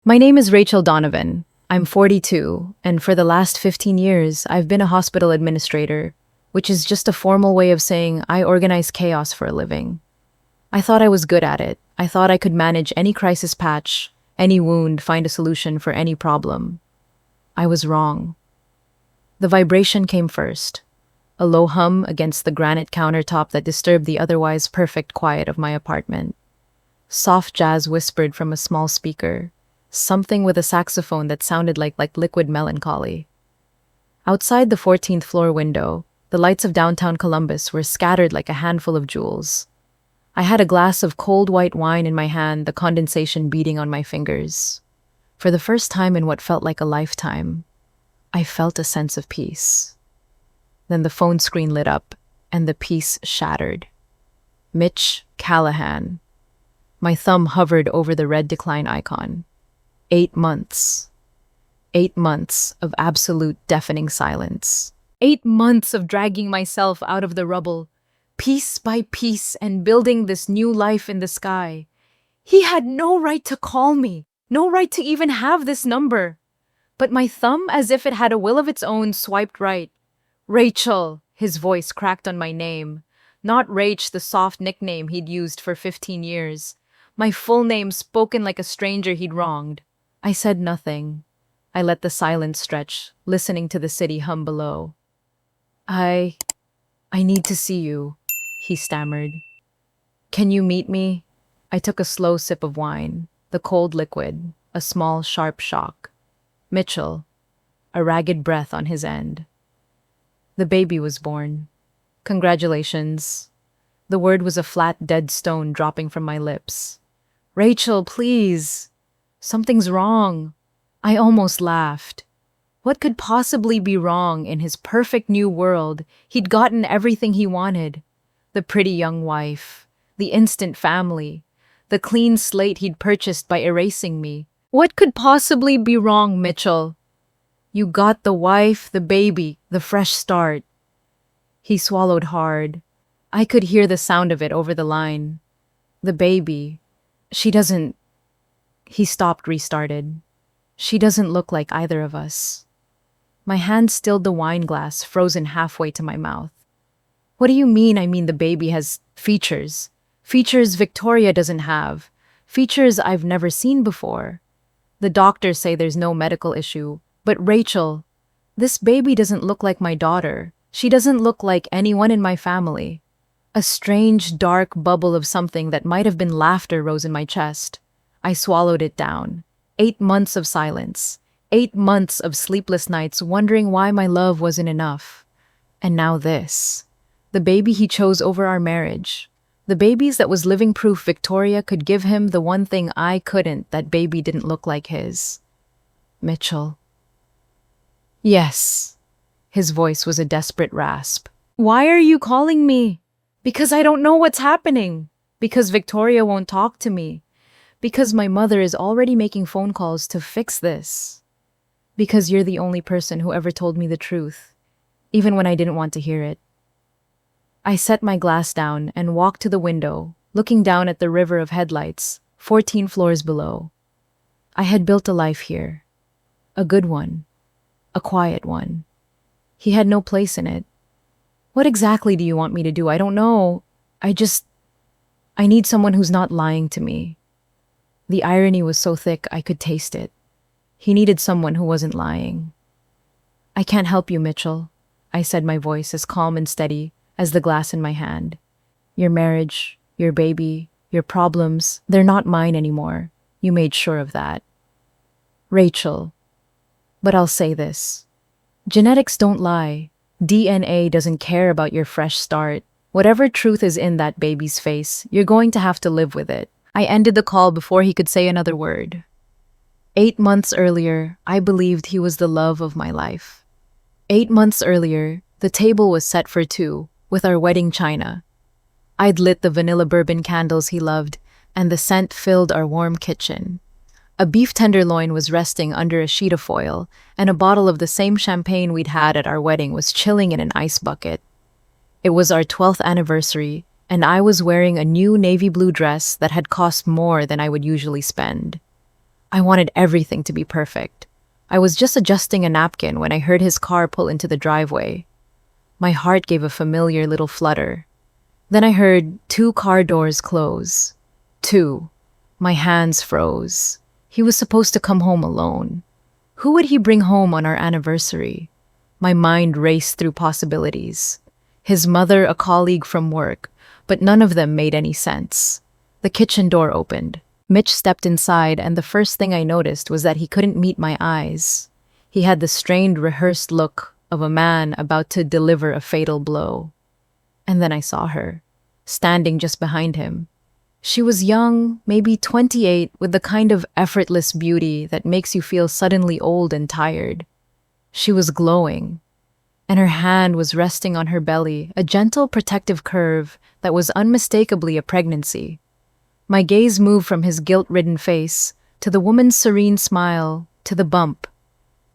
My name is Rachel Donovan. I'm 42, and for the last 15 years, I've been a hospital administrator, which is just a formal way of saying I organize chaos for a living. I thought I was good at it. I thought I could manage any crisis patch, any wound, find a solution for any problem. I was wrong. The vibration came first, a low hum against the granite countertop that disturbed the otherwise perfect quiet of my apartment. Soft jazz whispered from a small speaker, something with a saxophone that sounded like liquid melancholy. Outside the 14th floor window, the lights of downtown Columbus were scattered like a handful of jewels. I had a glass of cold white wine in my hand, the condensation beating on my fingers. For the first time in what felt like a lifetime, I felt a sense of peace. Then the phone screen lit up, and the peace shattered. Mitch Callahan. My thumb hovered over the red decline icon. 8 months. 8 months of absolute deafening silence. 8 months of dragging myself out of the rubble, piece by piece, and building this new life in the sky. He had no right to call me, no right to even have this number. But my thumb, as if it had a will of its own, swiped right. Rachel, his voice cracked on my name. Not Rach, the soft nickname he'd used for 15 years. My full name spoken like a stranger he'd wronged. I said nothing. I let the silence stretch, listening to the city hum below. I need to see you, he stammered. Can you meet me? I took a slow sip of wine, the cold liquid, a small, sharp shock. Mitchell, a ragged breath on his end. The baby was born. Congratulations. The word was a flat, dead stone dropping from my lips. Rachel, please. Something's wrong. I almost laughed. What could possibly be wrong in his perfect new world? He'd gotten everything he wanted. The pretty young wife, the instant family, the clean slate he'd purchased by erasing me. What could possibly be wrong, Mitchell? You got the wife, the baby, the fresh start. He swallowed hard. I could hear the sound of it over the line. The baby. She doesn't... He stopped, restarted. She doesn't look like either of us. My hand stilled the wine glass, frozen halfway to my mouth. What do you mean? I mean the baby has features. Features Victoria doesn't have. Features I've never seen before. The doctors say there's no medical issue. But Rachel, this baby doesn't look like my daughter. She doesn't look like anyone in my family. A strange, dark bubble of something that might have been laughter rose in my chest. I swallowed it down. 8 months of silence. 8 months of sleepless nights wondering why my love wasn't enough. And now this. The baby he chose over our marriage. The babies that was living proof Victoria could give him, the one thing I couldn't. That baby didn't look like his. Mitchell. Yes. His voice was a desperate rasp. Why are you calling me? Because I don't know what's happening. Because Victoria won't talk to me. Because my mother is already making phone calls to fix this. Because you're the only person who ever told me the truth, even when I didn't want to hear it. I set my glass down and walked to the window, looking down at the river of headlights, 14 floors below. I had built a life here. A good one. A quiet one. He had no place in it. What exactly do you want me to do? I don't know. I need someone who's not lying to me. The irony was so thick I could taste it. He needed someone who wasn't lying. I can't help you, Mitchell, I said, my voice as calm and steady as the glass in my hand. Your marriage, your baby, your problems, they're not mine anymore. You made sure of that. Rachel. But I'll say this. Genetics don't lie. DNA doesn't care about your fresh start. Whatever truth is in that baby's face, you're going to have to live with it. I ended the call before he could say another word. 8 months earlier, I believed he was the love of my life. 8 months earlier, the table was set for two, with our wedding china. I'd lit the vanilla bourbon candles he loved, and the scent filled our warm kitchen. A beef tenderloin was resting under a sheet of foil, and a bottle of the same champagne we'd had at our wedding was chilling in an ice bucket. It was our 12th anniversary, and I was wearing a new navy blue dress that had cost more than I would usually spend. I wanted everything to be perfect. I was just adjusting a napkin when I heard his car pull into the driveway. My heart gave a familiar little flutter. Then I heard 2 car doors close. 2. My hands froze. He was supposed to come home alone. Who would he bring home on our anniversary? My mind raced through possibilities. His mother, a colleague from work, but none of them made any sense. The kitchen door opened. Mitch stepped inside, and the first thing I noticed was that he couldn't meet my eyes. He had the strained, rehearsed look of a man about to deliver a fatal blow. And then I saw her, standing just behind him. She was young, maybe 28, with the kind of effortless beauty that makes you feel suddenly old and tired. She was glowing, and her hand was resting on her belly, a gentle protective curve that was unmistakably a pregnancy. My gaze moved from his guilt-ridden face to the woman's serene smile, to the bump,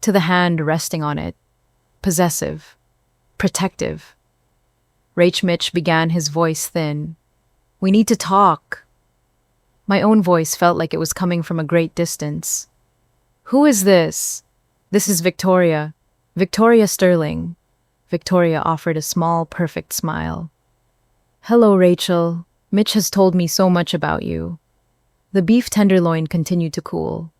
to the hand resting on it. Possessive, protective. Mitch began, his voice thin. "We need to talk." My own voice felt like it was coming from a great distance. "Who is this?" "This is Victoria. Victoria Sterling." Victoria offered a small, perfect smile. "Hello, Rachel. Mitch has told me so much about you." The beef tenderloin continued to cool.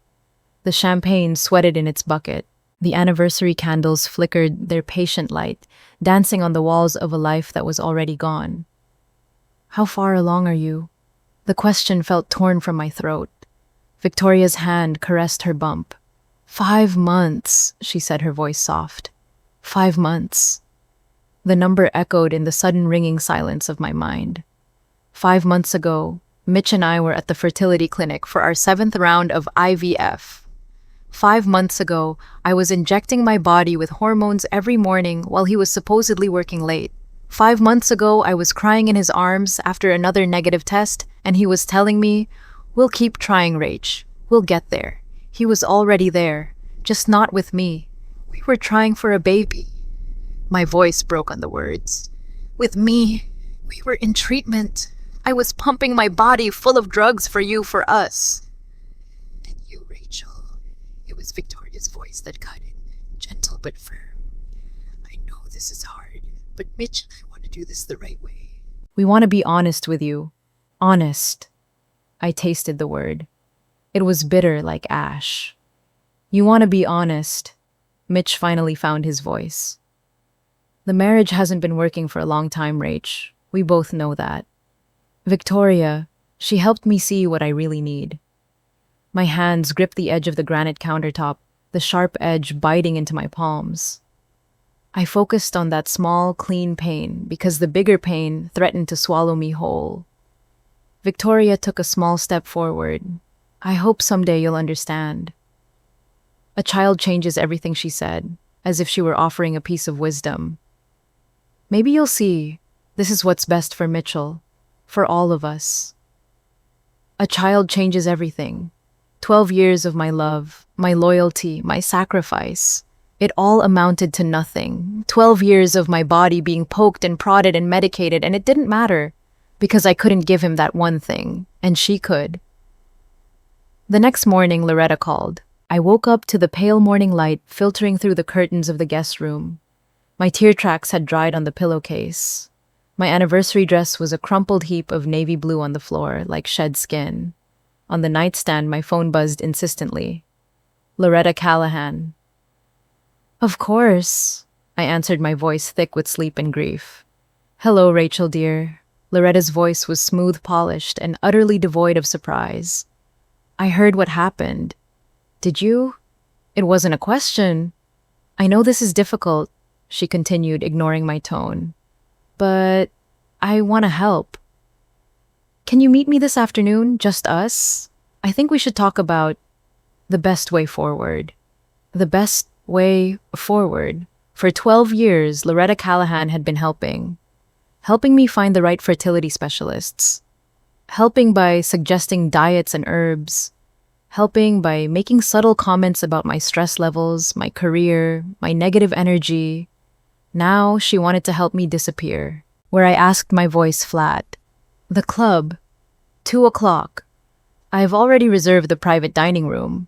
The champagne sweated in its bucket. The anniversary candles flickered their patient light, dancing on the walls of a life that was already gone. "How far along are you?" The question felt torn from my throat. Victoria's hand caressed her bump. 5 months, she said, her voice soft. 5 months. The number echoed in the sudden ringing silence of my mind. 5 months ago, Mitch and I were at the fertility clinic for our 7th round of IVF. 5 months ago, I was injecting my body with hormones every morning while he was supposedly working late. 5 months ago, I was crying in his arms after another negative test, and he was telling me, "We'll keep trying, Rach. We'll get there." He was already there, just not with me. We were trying for a baby. My voice broke on the words. "With me, we were in treatment. I was pumping my body full of drugs for you, for us." "And you, Rachel." It was Victoria's voice that cut in, gentle but firm. "I know this is hard, but Mitch and I want to do this the right way." "We want to be honest with you." Honest. I tasted the word. It was bitter like ash. "You want to be honest." Mitch finally found his voice. "The marriage hasn't been working for a long time, Rach. We both know that. Victoria, she helped me see what I really need." My hands gripped the edge of the granite countertop, the sharp edge biting into my palms. I focused on that small, clean pain because the bigger pain threatened to swallow me whole. Victoria took a small step forward. "I hope someday you'll understand." "A child changes everything," she said, as if she were offering a piece of wisdom. "Maybe you'll see. This is what's best for Mitchell. For all of us." A child changes everything. 12 years of my love, my loyalty, my sacrifice. It all amounted to nothing. 12 years of my body being poked and prodded and medicated, and it didn't matter, because I couldn't give him that one thing, and she could. The next morning, Loretta called. I woke up to the pale morning light filtering through the curtains of the guest room. My tear tracks had dried on the pillowcase. My anniversary dress was a crumpled heap of navy blue on the floor, like shed skin. On the nightstand, my phone buzzed insistently. Loretta Callahan. "Of course," I answered, my voice thick with sleep and grief. "Hello, Rachel, dear." Loretta's voice was smooth, polished, and utterly devoid of surprise. "I heard what happened. Did you?" "It wasn't a question." "I know this is difficult," she continued, ignoring my tone. "But I want to help. Can you meet me this afternoon, just us? I think we should talk about the best way forward." The best way forward. For 12 years, Loretta Callahan had been helping me find the right fertility specialists, helping by suggesting diets and herbs, helping by making subtle comments about my stress levels, my career, my negative energy. Now she wanted to help me disappear, where I asked, my voice flat. "The club. 2 o'clock. I've already reserved the private dining room."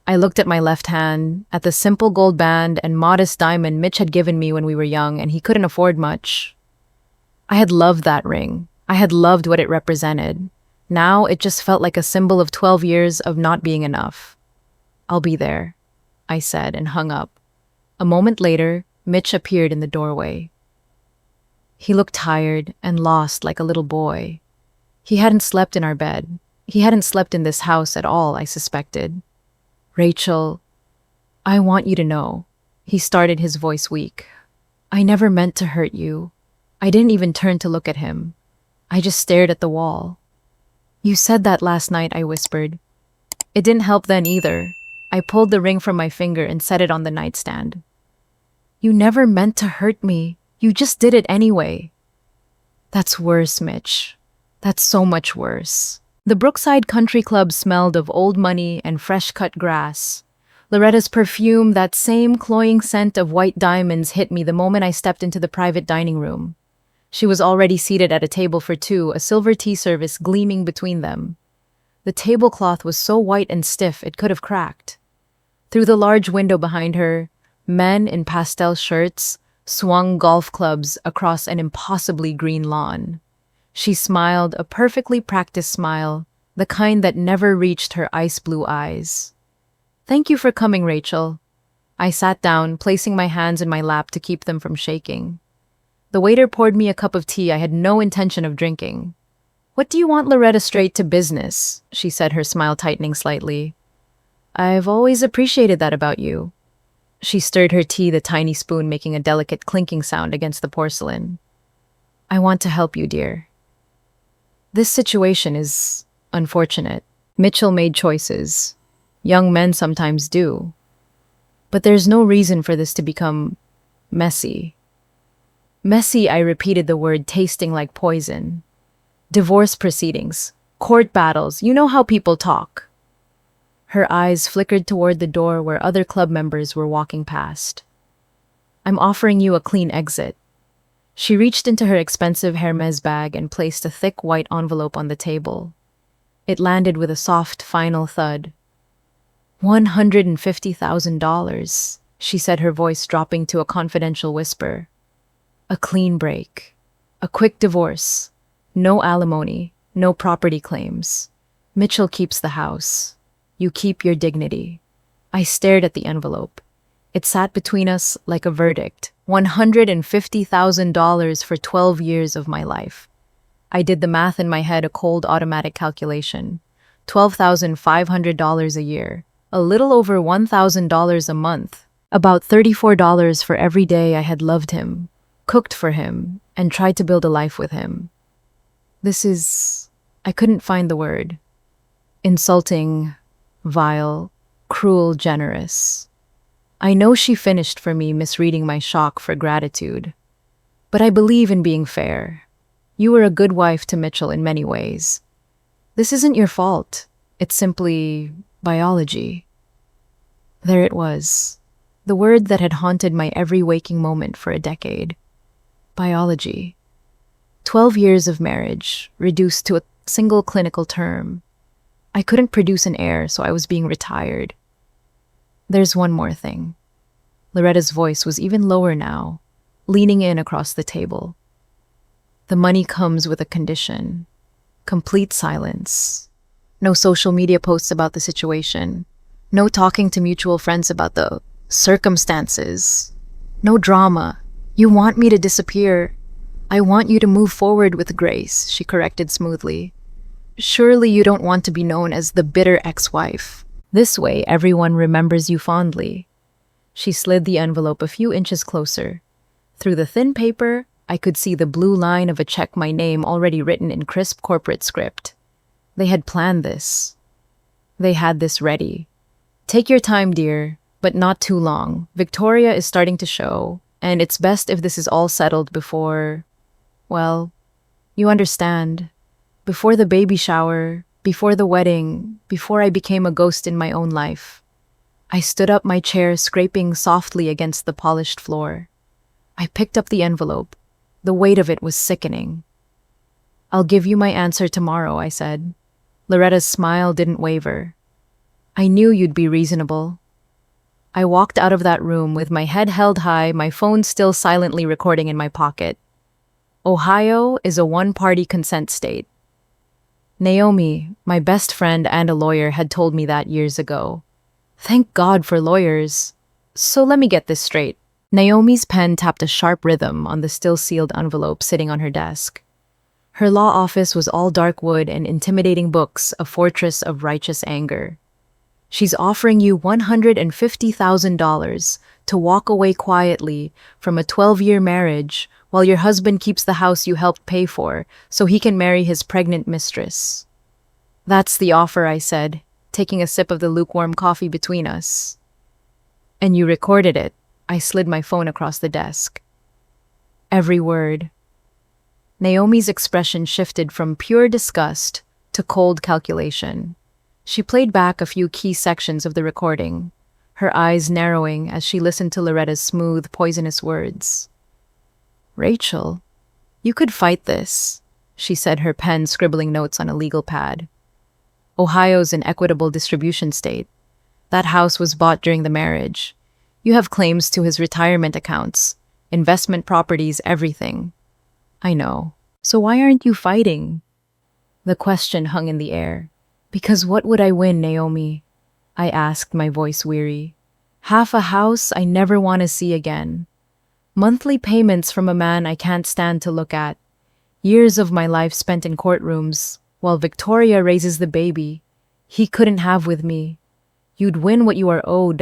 I looked at my left hand, at the simple gold band and modest diamond Mitch had given me when we were young, and he couldn't afford much. I had loved that ring. I had loved what it represented. Now it just felt like a symbol of 12 years of not being enough. "I'll be there," I said and hung up. A moment later, Mitch appeared in the doorway. He looked tired and lost like a little boy. He hadn't slept in our bed. He hadn't slept in this house at all, I suspected. "Rachel, I want you to know," he started, his voice weak. "I never meant to hurt you." I didn't even turn to look at him. I just stared at the wall. "You said that last night," I whispered. It didn't help then either. I pulled the ring from my finger and set it on the nightstand. "You never meant to hurt me. You just did it anyway." "That's worse, Mitch. That's so much worse." The Brookside Country Club smelled of old money and fresh-cut grass. Loretta's perfume, that same cloying scent of white diamonds, hit me the moment I stepped into the private dining room. She was already seated at a table for two, a silver tea service gleaming between them. The tablecloth was so white and stiff it could have cracked. Through the large window behind her, men in pastel shirts swung golf clubs across an impossibly green lawn. She smiled, a perfectly practiced smile, the kind that never reached her ice-blue eyes. "Thank you for coming, Rachel." I sat down, placing my hands in my lap to keep them from shaking. The waiter poured me a cup of tea I had no intention of drinking. "What do you want, Loretta?" "Straight to business," she said, her smile tightening slightly. "I've always appreciated that about you." She stirred her tea, the tiny spoon making a delicate clinking sound against the porcelain. "I want to help you, dear. This situation is unfortunate. Mitchell made choices. Young men sometimes do. But there's no reason for this to become messy." Messy, I repeated the word, tasting like poison. "Divorce proceedings, court battles, you know how people talk." Her eyes flickered toward the door where other club members were walking past. "I'm offering you a clean exit." She reached into her expensive Hermes bag and placed a thick white envelope on the table. It landed with a soft, final thud. $150,000, she said, her voice dropping to a confidential whisper. "A clean break. A quick divorce. No alimony, no property claims. Mitchell keeps the house. You keep your dignity." I stared at the envelope. It sat between us like a verdict. $150,000 for 12 years of my life. I did the math in my head, a cold automatic calculation. $12,500 a year. A little over $1,000 a month. About $34 for every day I had loved him, cooked for him, and tried to build a life with him. This is... I couldn't find the word. Insulting, vile, cruel, generous. I know she finished for me, misreading my shock for gratitude. But I believe in being fair. You were a good wife to Mitchell in many ways. This isn't your fault. It's simply biology. There it was. The word that had haunted my every waking moment for a decade. Biology. 12 years of marriage, reduced to a single clinical term. I couldn't produce an heir, so I was being retired. There's one more thing. Loretta's voice was even lower now, leaning in across the table. The money comes with a condition. Complete silence. No social media posts about the situation. No talking to mutual friends about the circumstances. No drama. You want me to disappear. I want you to move forward with grace, she corrected smoothly. Surely you don't want to be known as the bitter ex-wife. This way, everyone remembers you fondly. She slid the envelope a few inches closer. Through the thin paper, I could see the blue line of a check, my name already written in crisp corporate script. They had planned this. They had this ready. "Take your time, dear, but not too long. Victoria is starting to show, and it's best if this is all settled before, well, you understand, before the baby shower, before the wedding, before I became a ghost in my own life." I stood up, my chair scraping softly against the polished floor. I picked up the envelope. The weight of it was sickening. "I'll give you my answer tomorrow," I said. Loretta's smile didn't waver. I knew you'd be reasonable. I walked out of that room with my head held high, my phone still silently recording in my pocket. Ohio is a one-party consent state. Naomi, my best friend and a lawyer, had told me that years ago. Thank God for lawyers. So let me get this straight. Naomi's pen tapped a sharp rhythm on the still-sealed envelope sitting on her desk. Her law office was all dark wood and intimidating books, a fortress of righteous anger. She's offering you $150,000 to walk away quietly from a 12-year marriage while your husband keeps the house you helped pay for so he can marry his pregnant mistress. That's the offer, I said, taking a sip of the lukewarm coffee between us. And you recorded it. I slid my phone across the desk. Every word. Naomi's expression shifted from pure disgust to cold calculation. She played back a few key sections of the recording, her eyes narrowing as she listened to Loretta's smooth, poisonous words. Rachel, you could fight this, she said, her pen scribbling notes on a legal pad. Ohio's an equitable distribution state. That house was bought during the marriage. You have claims to his retirement accounts, investment properties, everything. I know. So why aren't you fighting? The question hung in the air. Because what would I win, Naomi? I asked, my voice weary. Half a house I never want to see again. Monthly payments from a man I can't stand to look at. Years of my life spent in courtrooms, while Victoria raises the baby he couldn't have with me. You'd win what you are owed,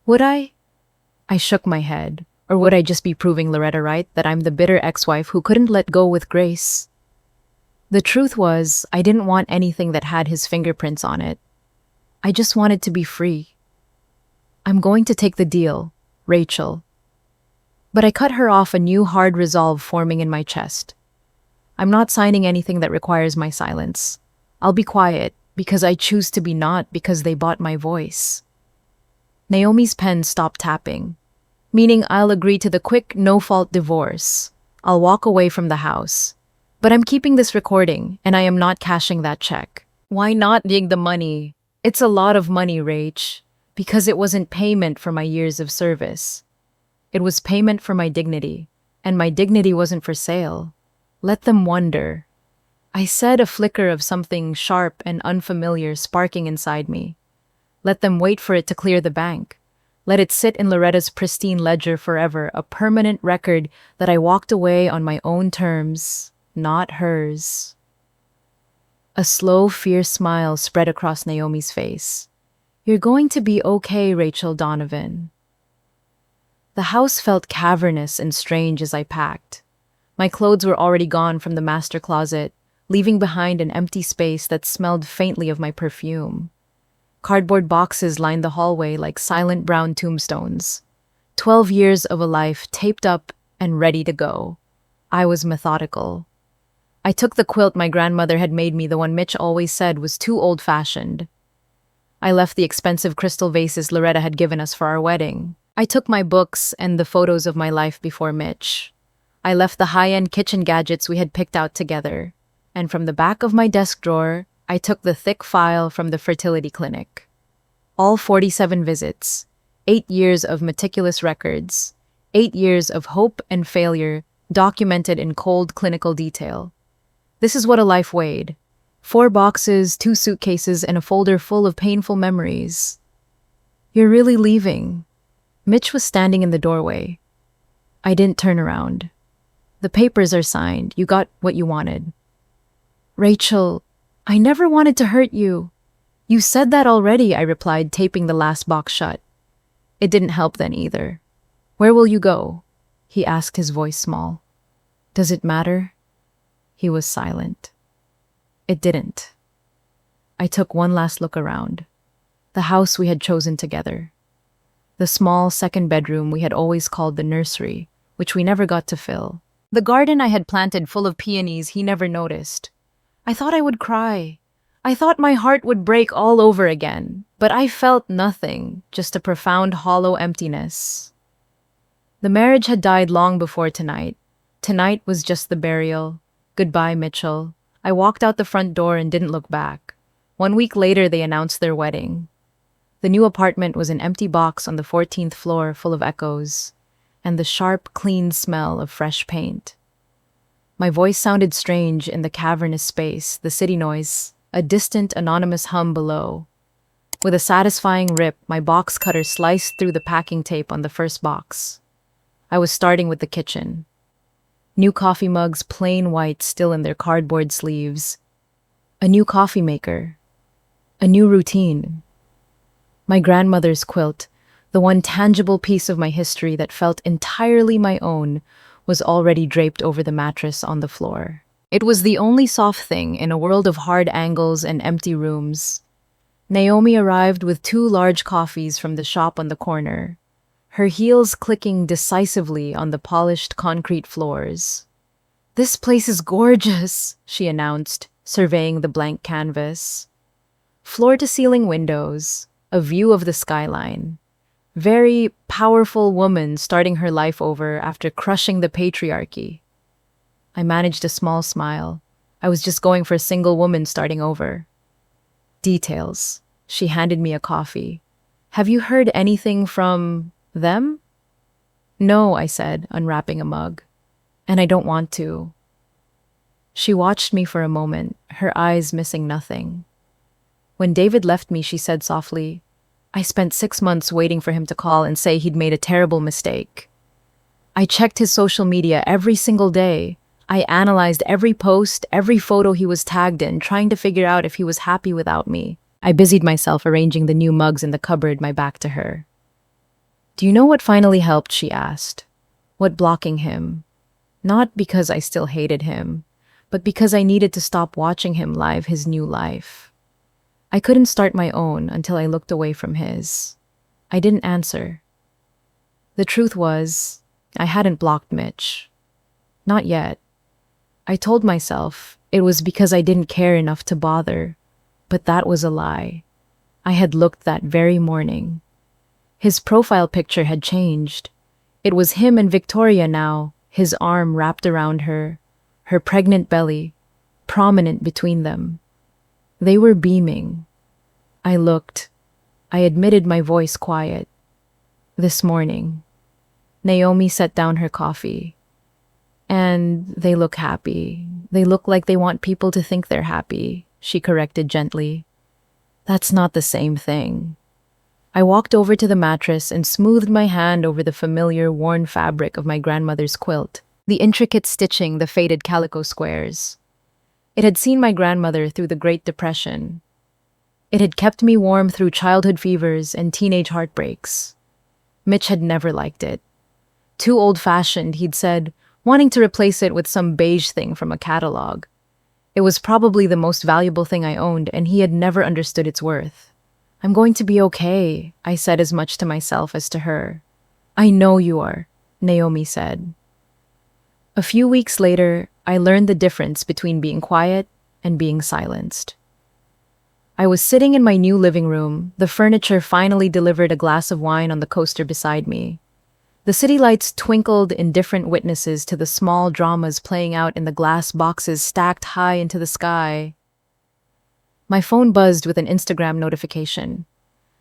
Would I? I shook my head. Or would I just be proving Loretta right, that I'm the bitter ex-wife who couldn't let go with grace? The truth was, I didn't want anything that had his fingerprints on it. I just wanted to be free. I'm going to take the deal, Rachel. But I cut her off, a new hard resolve forming in my chest. I'm not signing anything that requires my silence. I'll be quiet, because I choose to be, not because they bought my voice. Naomi's pen stopped tapping, meaning I'll agree to the quick, no-fault divorce. I'll walk away from the house. But I'm keeping this recording, and I am not cashing that check. Why not dig the money? It's a lot of money, Rach, because it wasn't payment for my years of service. It was payment for my dignity, and my dignity wasn't for sale. Let them wonder. I said, a flicker of something sharp and unfamiliar sparking inside me. Let them wait for it to clear the bank. Let it sit in Loretta's pristine ledger forever, a permanent record that I walked away on my own terms, not hers. A slow, fierce smile spread across Naomi's face. You're going to be okay, Rachel Donovan. The house felt cavernous and strange as I packed. My clothes were already gone from the master closet, leaving behind an empty space that smelled faintly of my perfume. Cardboard boxes lined the hallway like silent brown tombstones. 12 years of a life taped up and ready to go. I was methodical. I took the quilt my grandmother had made me, the one Mitch always said was too old-fashioned. I left the expensive crystal vases Loretta had given us for our wedding. I took my books and the photos of my life before Mitch. I left the high-end kitchen gadgets we had picked out together. And from the back of my desk drawer, I took the thick file from the fertility clinic. All 47 visits, 8 years of meticulous records, 8 years of hope and failure documented in cold clinical detail. This is what a life weighed. 4 boxes, 2 suitcases, and a folder full of painful memories. You're really leaving? Mitch was standing in the doorway. I didn't turn around. The papers are signed. You got what you wanted. Rachel, I never wanted to hurt you. You said that already, I replied, taping the last box shut. It didn't help then either. Where will you go? He asked, his voice small. Does it matter? He was silent. It didn't. I took one last look around. The house we had chosen together. The small second bedroom we had always called the nursery, which we never got to fill. The garden I had planted full of peonies he never noticed. I thought I would cry. I thought my heart would break all over again, but I felt nothing, just a profound hollow emptiness. The marriage had died long before tonight. Tonight was just the burial. Goodbye, Mitchell. I walked out the front door and didn't look back. 1 week later, they announced their wedding. The new apartment was an empty box on the 14th floor full of echoes, and the sharp, clean smell of fresh paint. My voice sounded strange in the cavernous space, the city noise, a distant, anonymous hum below. With a satisfying rip, my box cutter sliced through the packing tape on the first box. I was starting with the kitchen. New coffee mugs, plain white, still in their cardboard sleeves. A new coffee maker. A new routine. My grandmother's quilt, the one tangible piece of my history that felt entirely my own, was already draped over the mattress on the floor. It was the only soft thing in a world of hard angles and empty rooms. Naomi arrived with 2 large coffees from the shop on the corner, her heels clicking decisively on the polished concrete floors. "This place is gorgeous," she announced, surveying the blank canvas. Floor-to-ceiling windows, a view of the skyline. Very powerful woman starting her life over after crushing the patriarchy. I managed a small smile. I was just going for a single woman starting over. Details. She handed me a coffee. "Have you heard anything from them?" "No," I said, unwrapping a mug. "And I don't want to." She watched me for a moment, her eyes missing nothing. When David left me, she said softly, "I spent 6 months waiting for him to call and say he'd made a terrible mistake. I checked his social media every single day. I analyzed every post, every photo he was tagged in, trying to figure out if he was happy without me." I busied myself arranging the new mugs in the cupboard, my back to her. "Do you know what finally helped?" she asked. "What blocking him? Not because I still hated him, but because I needed to stop watching him live his new life. I couldn't start my own until I looked away from his." I didn't answer. The truth was, I hadn't blocked Mitch. Not yet. I told myself it was because I didn't care enough to bother, but that was a lie. I had looked that very morning. His profile picture had changed. It was him and Victoria now, his arm wrapped around her pregnant belly, prominent between them. They were beaming. I looked. I admitted, my voice quiet. "This morning." Naomi set down her coffee. "And they look happy. They look like they want people to think they're happy," she corrected gently. "That's not the same thing." I walked over to the mattress and smoothed my hand over the familiar, worn fabric of my grandmother's quilt, the intricate stitching, the faded calico squares. It had seen my grandmother through the Great Depression. It had kept me warm through childhood fevers and teenage heartbreaks. Mitch had never liked it. Too old-fashioned, he'd said, wanting to replace it with some beige thing from a catalog. It was probably the most valuable thing I owned, and he had never understood its worth. "I'm going to be okay," I said, as much to myself as to her. "I know you are," Naomi said. A few weeks later, I learned the difference between being quiet and being silenced. I was sitting in my new living room, the furniture finally delivered a glass of wine on the coaster beside me. The city lights twinkled indifferent witnesses to the small dramas playing out in the glass boxes stacked high into the sky. My phone buzzed with an Instagram notification.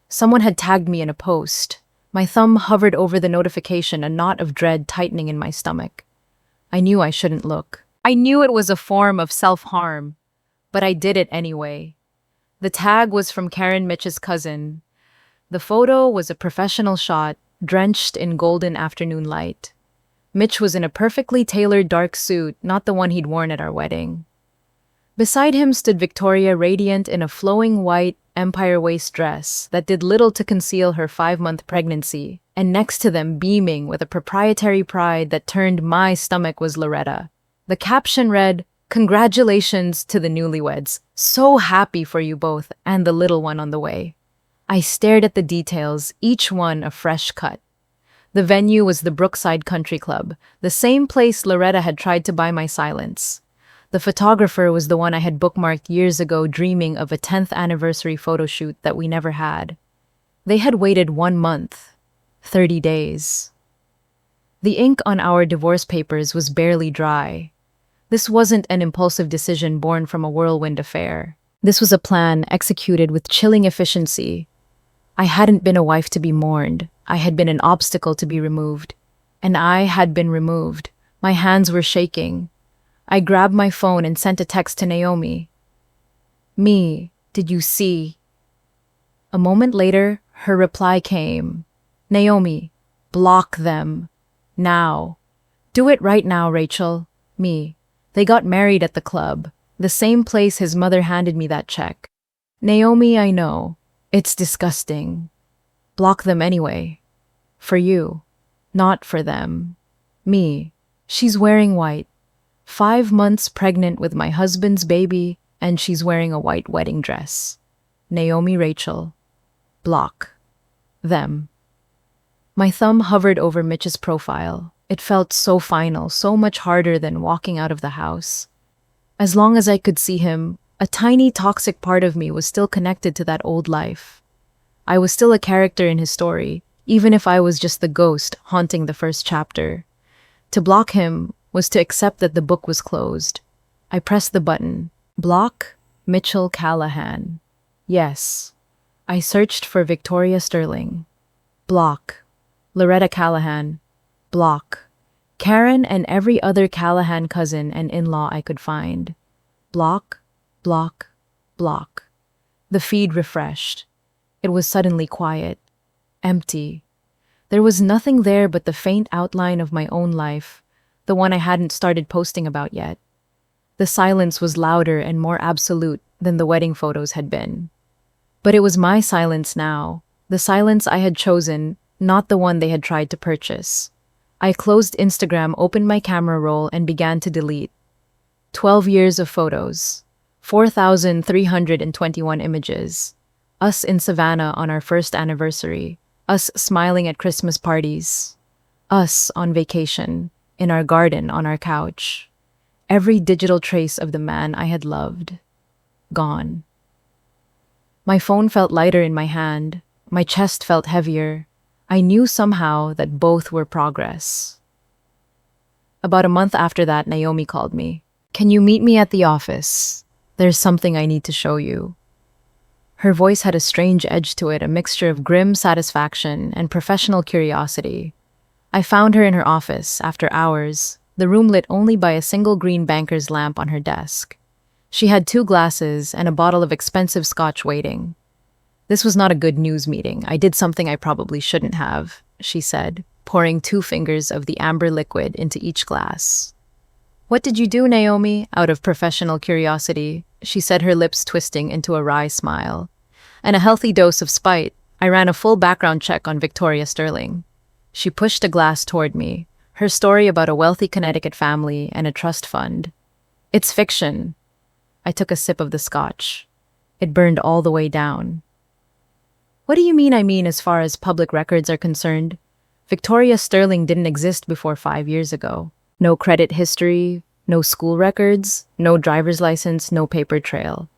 Someone had tagged me in a post. My thumb hovered over the notification, a knot of dread tightening in my stomach. I knew I shouldn't look. I knew it was a form of self-harm, but I did it anyway. The tag was from Karen Mitch's cousin. The photo was a professional shot, drenched in golden afternoon light. Mitch was in a perfectly tailored dark suit, not the one he'd worn at our wedding. Beside him stood Victoria, radiant in a flowing white empire waist dress that did little to conceal her 5-month pregnancy, and next to them, beaming with a proprietary pride that turned my stomach, was Loretta. The caption read, "Congratulations to the newlyweds. So happy for you both and the little one on the way." I stared at the details, each one a fresh cut. The venue was the Brookside Country Club, the same place Loretta had tried to buy my silence. The photographer was the one I had bookmarked years ago, dreaming of a 10th anniversary photo shoot that we never had. They had waited 1 month, 30 days. The ink on our divorce papers was barely dry. This wasn't an impulsive decision born from a whirlwind affair. This was a plan executed with chilling efficiency. I hadn't been a wife to be mourned. I had been an obstacle to be removed. And I had been removed. My hands were shaking. I grabbed my phone and sent a text to Naomi. "Me, did you see?" A moment later, her reply came. "Naomi, block them. Now. Do it right now, Rachel." Me. "They got married at the club. The same place his mother handed me that check." "Naomi, I know. It's disgusting. Block them anyway. For you. Not for them." Me. "She's wearing white. 5 months pregnant with my husband's baby, and she's wearing a white wedding dress." Naomi Rachel. Block. Them. My thumb hovered over Mitch's profile. It felt so final, so much harder than walking out of the house. As long as I could see him, a tiny toxic part of me was still connected to that old life. I was still a character in his story, even if I was just the ghost haunting the first chapter. To block him was to accept that the book was closed. I pressed the button. Block Mitchell Callahan. Yes. I searched for Victoria Sterling. Block Loretta Callahan. Block Karen and every other Callahan cousin and in-law I could find. Block, block, block. The feed refreshed. It was suddenly quiet. Empty. There was nothing there but the faint outline of my own life, the one I hadn't started posting about yet. The silence was louder and more absolute than the wedding photos had been. But it was my silence now, the silence I had chosen, not the one they had tried to purchase. I closed Instagram, opened my camera roll, and began to delete. 12 years of photos. 4,321 images. Us in Savannah on our first anniversary. Us smiling at Christmas parties. Us on vacation, in our garden, on our couch. Every digital trace of the man I had loved. Gone. My phone felt lighter in my hand. My chest felt heavier. I knew somehow that both were progress. About a month after that, Naomi called me. "Can you meet me at the office? There's something I need to show you." Her voice had a strange edge to it, a mixture of grim satisfaction and professional curiosity. I found her in her office, after hours, the room lit only by a single green banker's lamp on her desk. She had 2 glasses and a bottle of expensive scotch waiting. "This was not a good news meeting. I did something I probably shouldn't have," she said, pouring 2 fingers of the amber liquid into each glass. "What did you do, Naomi?" Out of professional curiosity, she said, her lips twisting into a wry smile. And a healthy dose of spite, I ran a full background check on Victoria Sterling. She pushed a glass toward me, her story about a wealthy Connecticut family and a trust fund. "It's fiction." I took a sip of the scotch. It burned all the way down. "What do you mean I mean as far as public records are concerned? Victoria Sterling didn't exist before 5 years ago. No credit history, no school records, no driver's license, no paper trail.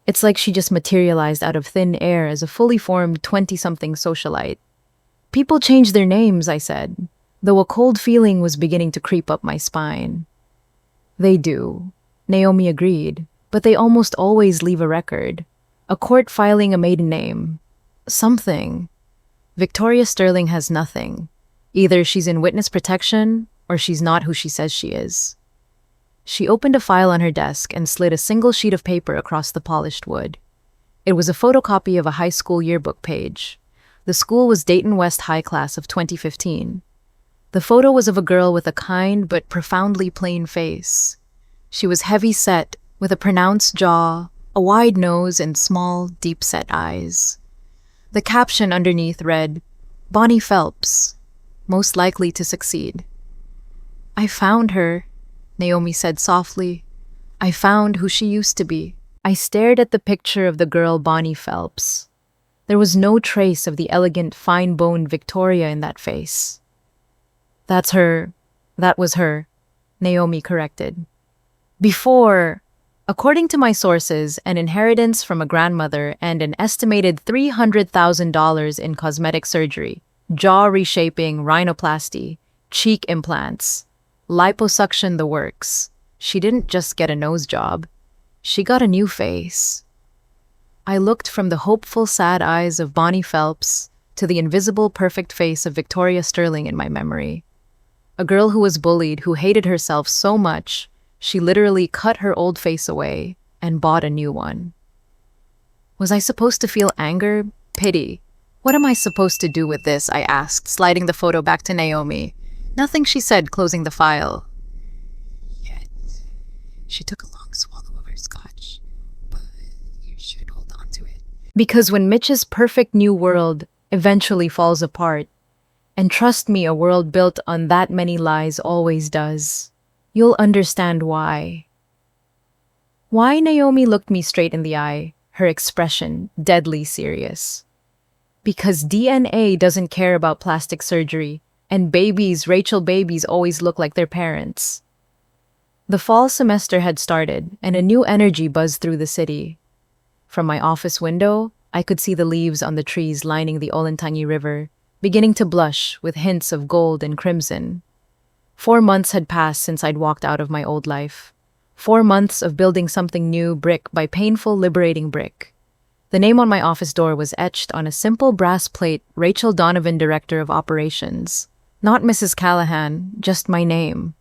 It's like she just materialized out of thin air as a fully formed 20-something socialite." "People change their names," I said, though a cold feeling was beginning to creep up my spine. "They do," Naomi agreed, "but they almost always leave a record. A court filing a maiden name. Something. Victoria Sterling has nothing. Either she's in witness protection, or she's not who she says she is." She opened a file on her desk and slid a single sheet of paper across the polished wood. It was a photocopy of a high school yearbook page. The school was Dayton West High Class of 2015. The photo was of a girl with a kind but profoundly plain face. She was heavy-set, with a pronounced jaw, a wide nose, and small, deep-set eyes. The caption underneath read, "Bonnie Phelps, most likely to succeed." "I found her," Naomi said softly. "I found who she used to be." I stared at the picture of the girl Bonnie Phelps. There was no trace of the elegant, fine-boned Victoria in that face. That was her, Naomi corrected. "Before, according to my sources, an inheritance from a grandmother and an estimated $300,000 in cosmetic surgery, jaw reshaping, rhinoplasty, cheek implants, liposuction, the works. She didn't just get a nose job. She got a new face. I looked from the hopeful, sad eyes of Bonnie Phelps to the invisible, perfect face of Victoria Sterling in my memory. A girl who was bullied, who hated herself so much, she literally cut her old face away and bought a new one. Was I supposed to feel anger? Pity? What am I supposed to do with this? I asked, sliding the photo back to Naomi. Nothing, she said, closing the file. Yet, she took a long swallow of her scotch, but you should hold on to it. Because when Mitch's perfect new world eventually falls apart, and trust me, a world built on that many lies always does, you'll understand why. Why? Naomi looked me straight in the eye, her expression deadly serious. Because DNA doesn't care about plastic surgery, and Rachel babies always look like their parents. The fall semester had started, and a new energy buzzed through the city. From my office window, I could see the leaves on the trees lining the Olentangy River, beginning to blush with hints of gold and crimson. 4 months had passed since I'd walked out of my old life. 4 months of building something new, brick by painful, liberating brick. The name on my office door was etched on a simple brass plate, Rachel Donovan, Director of Operations. Not Mrs. Callahan, just my name.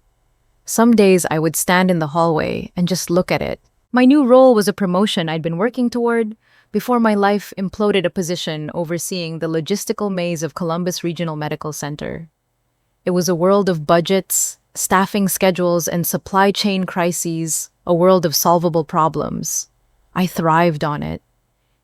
Some days I would stand in the hallway and just look at it. My new role was a promotion I'd been working toward before my life imploded, a position overseeing the logistical maze of Columbus Regional Medical Center. It was a world of budgets, staffing schedules, and supply chain crises, a world of solvable problems. I thrived on it.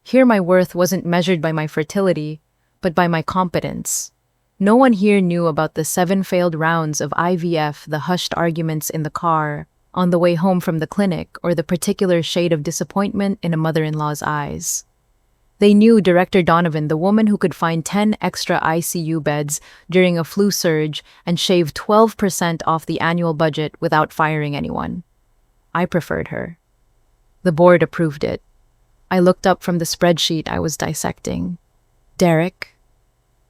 Here my worth wasn't measured by my fertility, but by my competence. No one here knew about the 7 failed rounds of IVF, the hushed arguments in the car, on the way home from the clinic, or the particular shade of disappointment in a mother-in-law's eyes. They knew Director Donovan, the woman who could find 10 extra ICU beds during a flu surge and shave 12% off the annual budget without firing anyone. I preferred her. The board approved it. I looked up from the spreadsheet I was dissecting. Derek.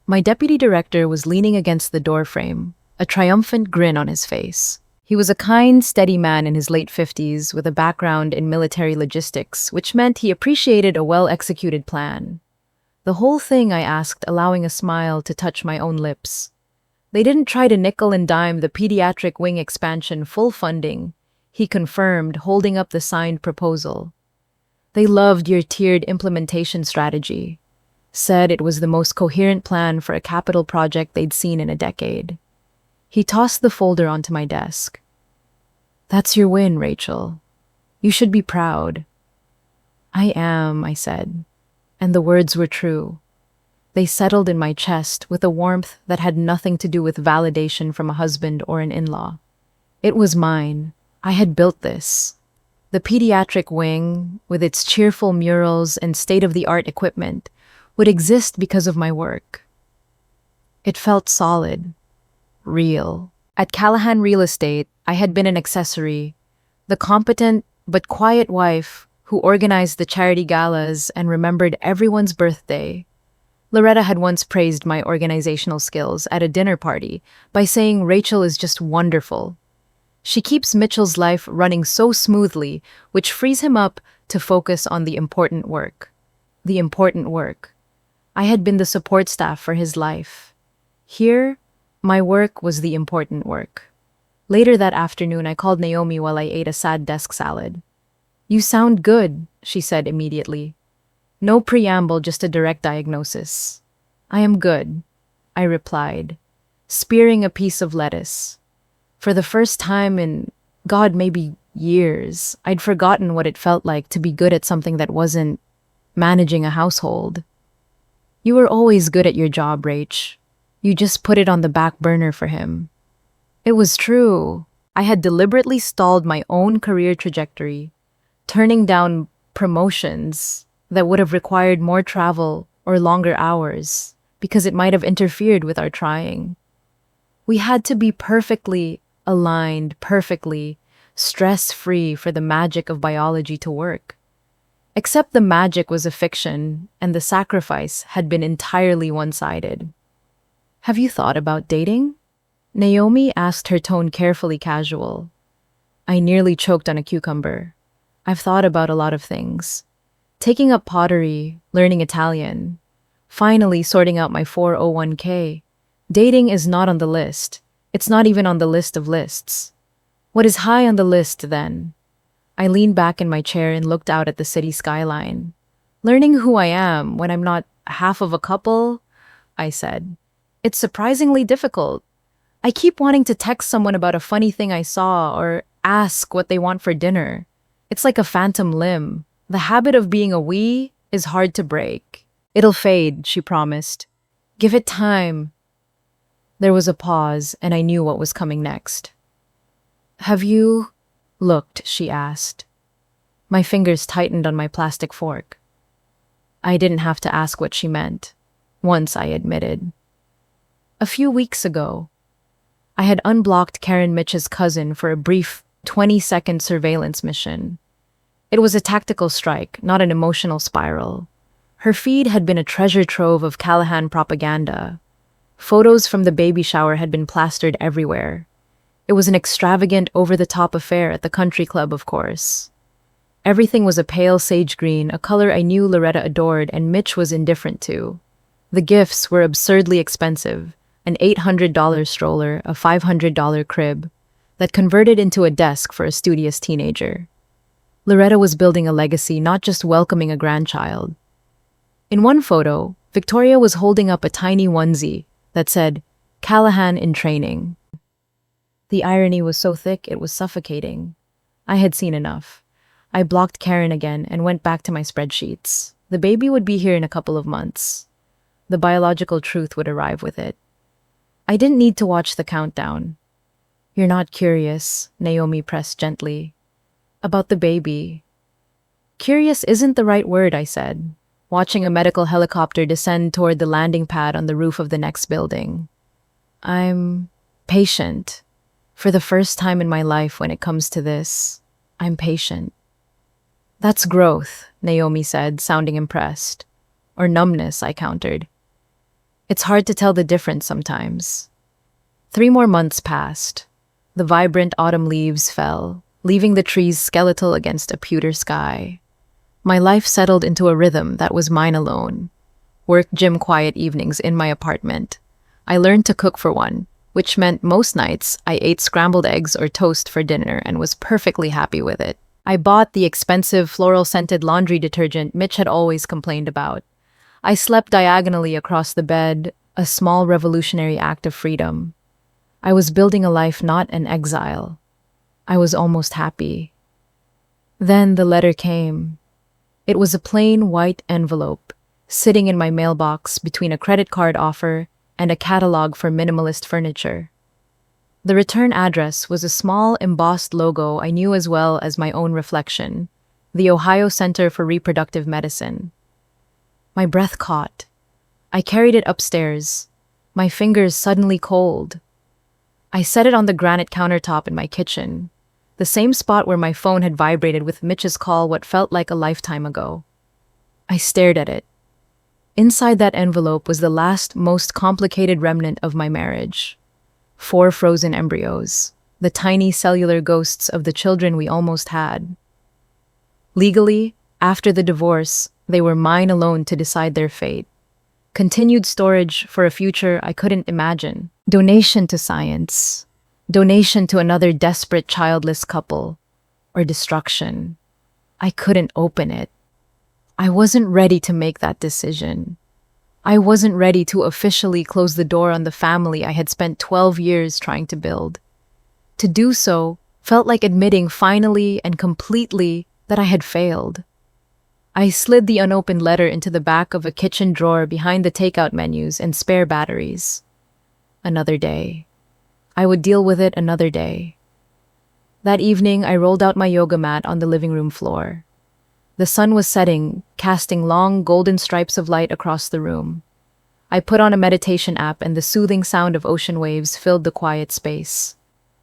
My deputy director was leaning against the doorframe, a triumphant grin on his face. He was a kind, steady man in his late 50s with a background in military logistics, which meant he appreciated a well-executed plan. The whole thing, I asked, allowing a smile to touch my own lips. They didn't try to nickel and dime the pediatric wing expansion, full funding, he confirmed, holding up the signed proposal. They loved your tiered implementation strategy, said it was the most coherent plan for a capital project they'd seen in a decade. He tossed the folder onto my desk. That's your win, Rachel. You should be proud. I am, I said, and the words were true. They settled in my chest with a warmth that had nothing to do with validation from a husband or an in-law. It was mine. I had built this. The pediatric wing, with its cheerful murals and state-of-the-art equipment, would exist because of my work. It felt solid, real. At Callahan Real Estate, I had been an accessory, the competent but quiet wife who organized the charity galas and remembered everyone's birthday. Loretta had once praised my organizational skills at a dinner party by saying Rachel is just wonderful. She keeps Mitchell's life running so smoothly, which frees him up to focus on the important work. The important work. I had been the support staff for his life. Here, my work was the important work. Later that afternoon, I called Naomi while I ate a sad desk salad. You sound good, she said immediately. No preamble, just a direct diagnosis. I am good, I replied, spearing a piece of lettuce. For the first time in, God, maybe years, I'd forgotten what it felt like to be good at something that wasn't managing a household. You were always good at your job, Rach. You just put it on the back burner for him. It was true. I had deliberately stalled my own career trajectory, turning down promotions that would have required more travel or longer hours because it might have interfered with our trying. We had to be perfectly aligned, perfectly stress-free for the magic of biology to work. Except the magic was a fiction and the sacrifice had been entirely one-sided. Have you thought about dating? Naomi asked, her tone carefully casual. I nearly choked on a cucumber. I've thought about a lot of things. Taking up pottery, learning Italian, finally sorting out my 401k. Dating is not on the list. It's not even on the list of lists. What is high on the list then? I leaned back in my chair and looked out at the city skyline. Learning who I am when I'm not half of a couple, I said. It's surprisingly difficult. I keep wanting to text someone about a funny thing I saw or ask what they want for dinner. It's like a phantom limb. The habit of being a we is hard to break. It'll fade, she promised. Give it time. There was a pause, and I knew what was coming next. Have you looked? She asked. My fingers tightened on my plastic fork. I didn't have to ask what she meant. Once I admitted. A few weeks ago, I had unblocked Karen Mitch's cousin for a brief 20-second surveillance mission. It was a tactical strike, not an emotional spiral. Her feed had been a treasure trove of Callahan propaganda. Photos from the baby shower had been plastered everywhere. It was an extravagant, over-the-top affair at the country club, of course. Everything was a pale sage green, a color I knew Loretta adored and Mitch was indifferent to. The gifts were absurdly expensive, an $800 stroller, a $500 crib, that converted into a desk for a studious teenager. Loretta was building a legacy, not just welcoming a grandchild. In one photo, Victoria was holding up a tiny onesie that said, Callahan in training. The irony was so thick it was suffocating. I had seen enough. I blocked Karen again and went back to my spreadsheets. The baby would be here in a couple of months. The biological truth would arrive with it. I didn't need to watch the countdown. You're not curious, Naomi pressed gently. About the baby. Curious isn't the right word, I said, watching a medical helicopter descend toward the landing pad on the roof of the next building. I'm patient. For the first time in my life when it comes to this, I'm patient. That's growth, Naomi said, sounding impressed. Or numbness, I countered. It's hard to tell the difference sometimes. 3 more months passed. The vibrant autumn leaves fell, leaving the trees skeletal against a pewter sky. My life settled into a rhythm that was mine alone. Work, gym, quiet evenings in my apartment. I learned to cook for one, which meant most nights I ate scrambled eggs or toast for dinner and was perfectly happy with it. I bought the expensive floral-scented laundry detergent Mitch had always complained about. I slept diagonally across the bed, a small revolutionary act of freedom. I was building a life, not an exile. I was almost happy. Then the letter came. It was a plain white envelope, sitting in my mailbox between a credit card offer and a catalog for minimalist furniture. The return address was a small embossed logo I knew as well as my own reflection, the Ohio Center for Reproductive Medicine. My breath caught. I carried it upstairs, my fingers suddenly cold. I set it on the granite countertop in my kitchen, the same spot where my phone had vibrated with Mitch's call what felt like a lifetime ago. I stared at it. Inside that envelope was the last, most complicated remnant of my marriage. 4 frozen embryos, the tiny cellular ghosts of the children we almost had. Legally, after the divorce, they were mine alone to decide their fate. Continued storage for a future I couldn't imagine. Donation to science. Donation to another desperate childless couple. Or destruction. I couldn't open it. I wasn't ready to make that decision. I wasn't ready to officially close the door on the family I had spent 12 years trying to build. To do so felt like admitting finally and completely that I had failed. I slid the unopened letter into the back of a kitchen drawer behind the takeout menus and spare batteries. Another day. I would deal with it another day. That evening, I rolled out my yoga mat on the living room floor. The sun was setting, casting long golden stripes of light across the room. I put on a meditation app and the soothing sound of ocean waves filled the quiet space.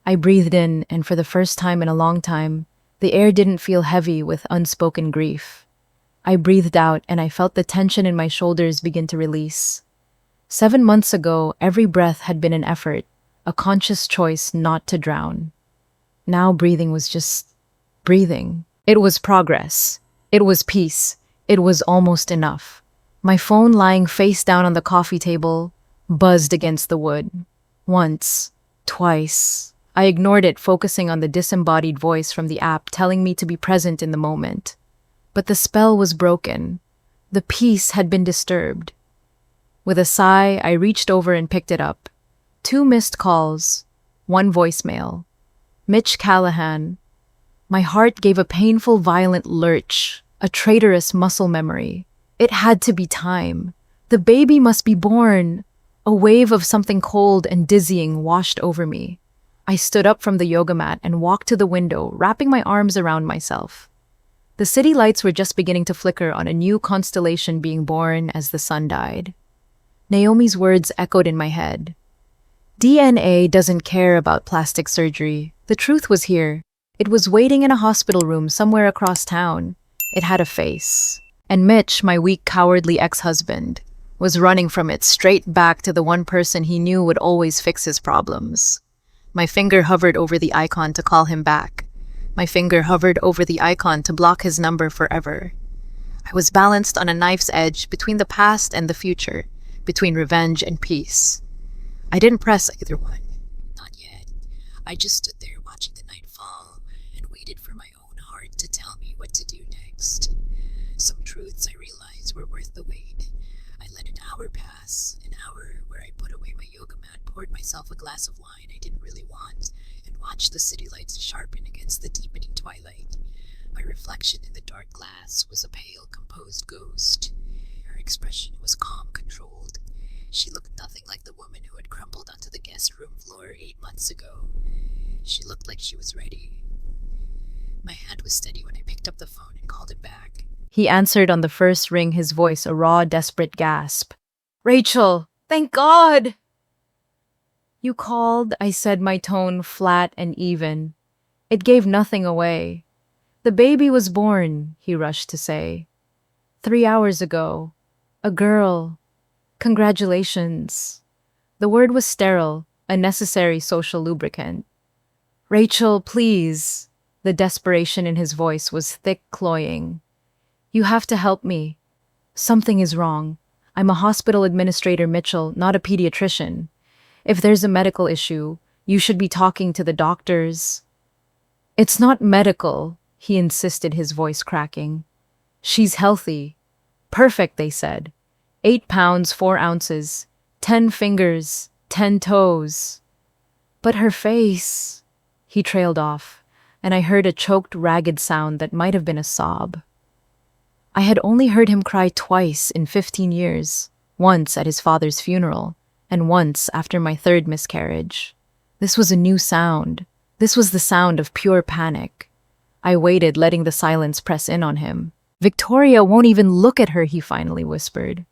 I breathed in, and for the first time in a long time, the air didn't feel heavy with unspoken grief. I breathed out, and I felt the tension in my shoulders begin to release. 7 months ago, every breath had been an effort, a conscious choice not to drown. Now breathing was just breathing. It was progress. It was peace. It was almost enough. My phone lying face down on the coffee table buzzed against the wood. Once, twice. I ignored it, focusing on the disembodied voice from the app telling me to be present in the moment. But the spell was broken. The peace had been disturbed. With a sigh, I reached over and picked it up. 2 missed calls, 1 voicemail. Mitch Callahan. My heart gave a painful, violent lurch, a traitorous muscle memory. It had to be time. The baby must be born. A wave of something cold and dizzying washed over me. I stood up from the yoga mat and walked to the window, wrapping my arms around myself. The city lights were just beginning to flicker on a new constellation being born as the sun died. Naomi's words echoed in my head. DNA doesn't care about plastic surgery. The truth was here. It was waiting in a hospital room somewhere across town. It had a face. And Mitch, my weak, cowardly ex-husband, was running from it straight back to the one person he knew would always fix his problems. My finger hovered over the icon to call him back. My finger hovered over the icon to block his number forever. I was balanced on a knife's edge between the past and the future, between revenge and peace. I didn't press either one. Not yet. I just stood there watching the night fall and waited for my own heart to tell me what to do next. Some truths I realized were worth the wait. I let an hour pass, an hour where I put away my yoga mat, poured myself a glass of wine I didn't really want, and watched the city lights sharpen against the deepening twilight. My reflection in the dark glass was a pale, composed ghost. Her expression was calm, controlled. She looked nothing like the woman who had crumpled onto the guest room floor 8 months ago. She looked like she was ready. My hand was steady when I picked up the phone and called him back. He answered on the first ring, his voice a raw, desperate gasp. "Rachel, thank God!" "You called," I said, my tone flat and even. It gave nothing away. "The baby was born," he rushed to say. 3 hours ago. A girl. Congratulations." The word was sterile, a necessary social lubricant. "Rachel, please." The desperation in his voice was thick, cloying. "You have to help me. Something is wrong. I'm a hospital administrator, Mitchell, not a pediatrician. If there's a medical issue, you should be talking to the doctors." "It's not medical," he insisted, his voice cracking. "She's healthy. Perfect," they said. 8 pounds, 4 ounces, 10 fingers, 10 toes. "But her face," he trailed off, and I heard a choked, ragged sound that might have been a sob. I had only heard him cry twice in 15 years, once at his father's funeral, and once after my 3rd miscarriage. This was a new sound. This was the sound of pure panic. I waited, letting the silence press in on him. "Victoria won't even look at her," he finally whispered.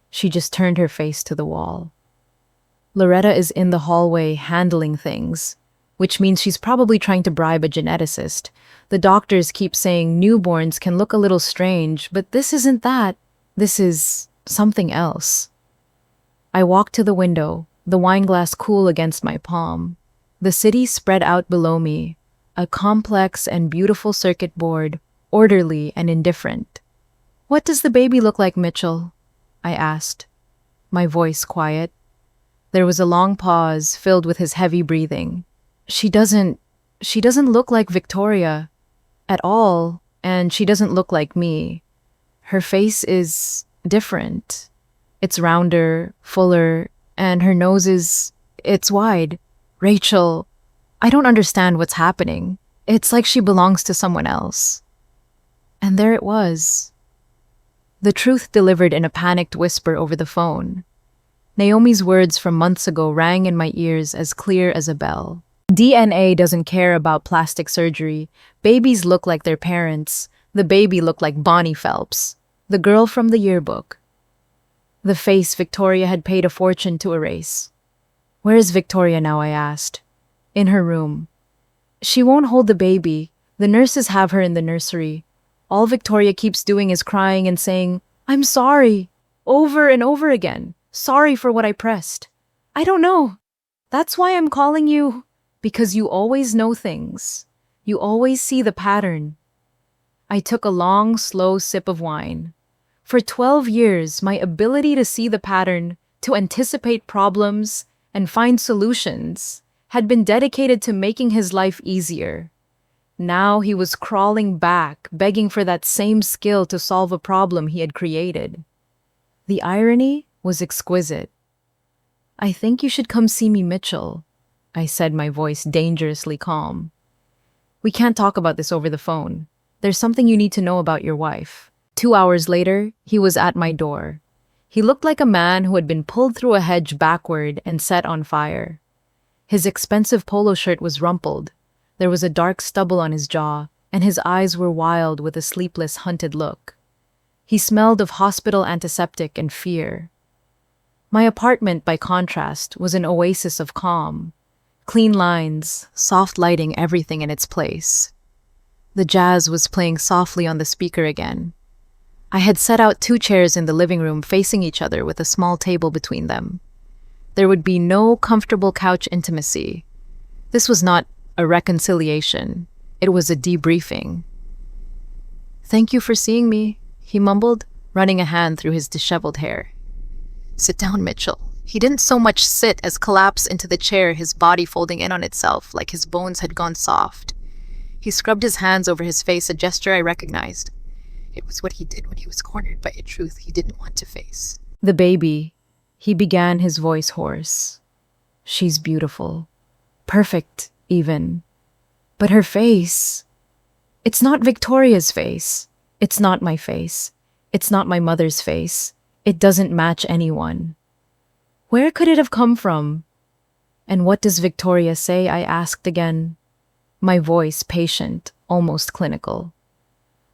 She just turned her face to the wall. "Loretta is in the hallway handling things, which means she's probably trying to bribe a geneticist. The doctors keep saying newborns can look a little strange, but this isn't that. This is something else." I walked to the window, the wine glass cool against my palm. The city spread out below me, a complex and beautiful circuit board, orderly and indifferent. "What does the baby look like, Mitchell?" I asked, my voice quiet. There was a long pause, filled with his heavy breathing. She doesn't look like Victoria at all, and she doesn't look like me. Her face is different. It's rounder, fuller, and her nose it's wide. Rachel, I don't understand what's happening. It's like she belongs to someone else." And there it was. The truth delivered in a panicked whisper over the phone. Naomi's words from months ago rang in my ears as clear as a bell. DNA doesn't care about plastic surgery. Babies look like their parents. The baby looked like Bonnie Phelps, the girl from the yearbook. The face Victoria had paid a fortune to erase. "Where is Victoria now?" I asked. "In her room." "She won't hold the baby. The nurses have her in the nursery. All Victoria keeps doing is crying and saying, 'I'm sorry,' over and over again. Sorry for what I pressed. I don't know. That's why I'm calling you, because you always know things. You always see the pattern." I took a long, slow sip of wine. For 12 years, my ability to see the pattern, to anticipate problems, and find solutions had been dedicated to making his life easier. Now he was crawling back, begging for that same skill to solve a problem he had created. The irony was exquisite. "I think you should come see me, Mitchell," I said, my voice dangerously calm. "We can't talk about this over the phone. There's something you need to know about your wife." 2 hours later, he was at my door. He looked like a man who had been pulled through a hedge backward and set on fire. His expensive polo shirt was rumpled. There was a dark stubble on his jaw, and his eyes were wild with a sleepless, hunted look. He smelled of hospital antiseptic and fear. My apartment, by contrast, was an oasis of calm. Clean lines, soft lighting, everything in its place. The jazz was playing softly on the speaker again. I had set out 2 chairs in the living room facing each other with a small table between them. There would be no comfortable couch intimacy. This was not a reconciliation. It was a debriefing. "Thank you for seeing me," he mumbled, running a hand through his disheveled hair. "Sit down, Mitchell." He didn't so much sit as collapse into the chair, his body folding in on itself like his bones had gone soft. He scrubbed his hands over his face, a gesture I recognized. It was what he did when he was cornered by a truth he didn't want to face. "The baby," he began, his voice hoarse. "She's beautiful. Perfect, even. But her face... It's not Victoria's face. It's not my face. It's not my mother's face. It doesn't match anyone. Where could it have come from? And what does Victoria say?" I asked again, my voice patient, almost clinical.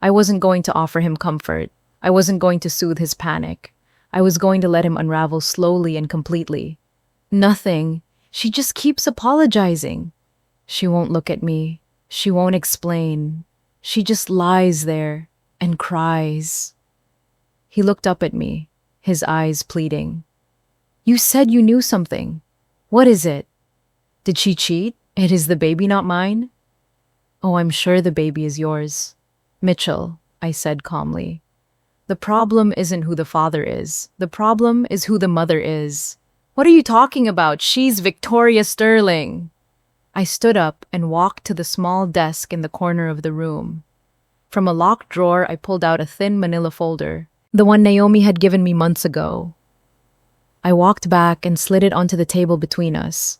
I wasn't going to offer him comfort. I wasn't going to soothe his panic. I was going to let him unravel slowly and completely. "Nothing. She just keeps apologizing. She won't look at me. She won't explain. She just lies there and cries." He looked up at me, his eyes pleading. "You said you knew something. What is it? Did she cheat? It is the baby, not mine?" "Oh, I'm sure the baby is yours, Mitchell," I said calmly. "The problem isn't who the father is. The problem is who the mother is." "What are you talking about? She's Victoria Sterling." I stood up and walked to the small desk in the corner of the room. From a locked drawer, I pulled out a thin manila folder, the one Naomi had given me months ago. I walked back and slid it onto the table between us.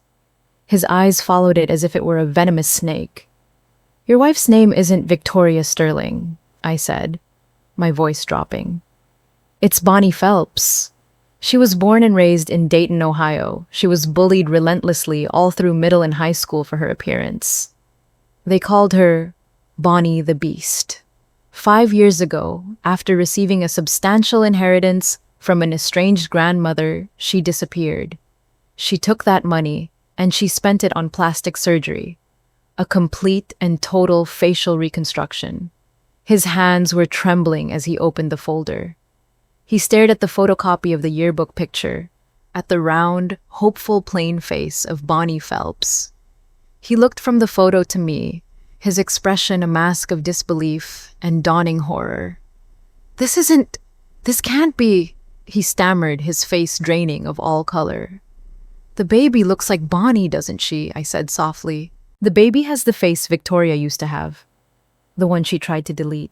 His eyes followed it as if it were a venomous snake. "Your wife's name isn't Victoria Sterling," I said, my voice dropping. "It's Bonnie Phelps. She was born and raised in Dayton, Ohio. She was bullied relentlessly all through middle and high school for her appearance. They called her Bonnie the Beast. 5 years ago, after receiving a substantial inheritance from an estranged grandmother, she disappeared. She took that money and she spent it on plastic surgery, a complete and total facial reconstruction." His hands were trembling as he opened the folder. He stared at the photocopy of the yearbook picture, at the round, hopeful, plain face of Bonnie Phelps. He looked from the photo to me, his expression a mask of disbelief and dawning horror. This can't be," he stammered, his face draining of all color. "The baby looks like Bonnie, doesn't she?" I said softly. "The baby has the face Victoria used to have, the one she tried to delete."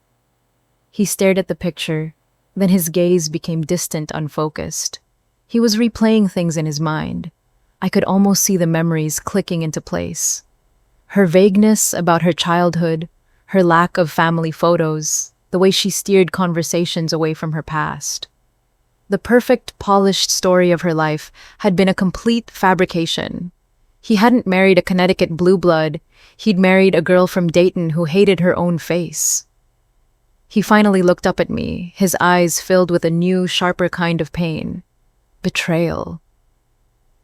He stared at the picture, then his gaze became distant, unfocused. He was replaying things in his mind. I could almost see the memories clicking into place. Her vagueness about her childhood, her lack of family photos, the way she steered conversations away from her past. The perfect, polished story of her life had been a complete fabrication. He hadn't married a Connecticut blue blood. He'd married a girl from Dayton who hated her own face. He finally looked up at me, his eyes filled with a new, sharper kind of pain. Betrayal.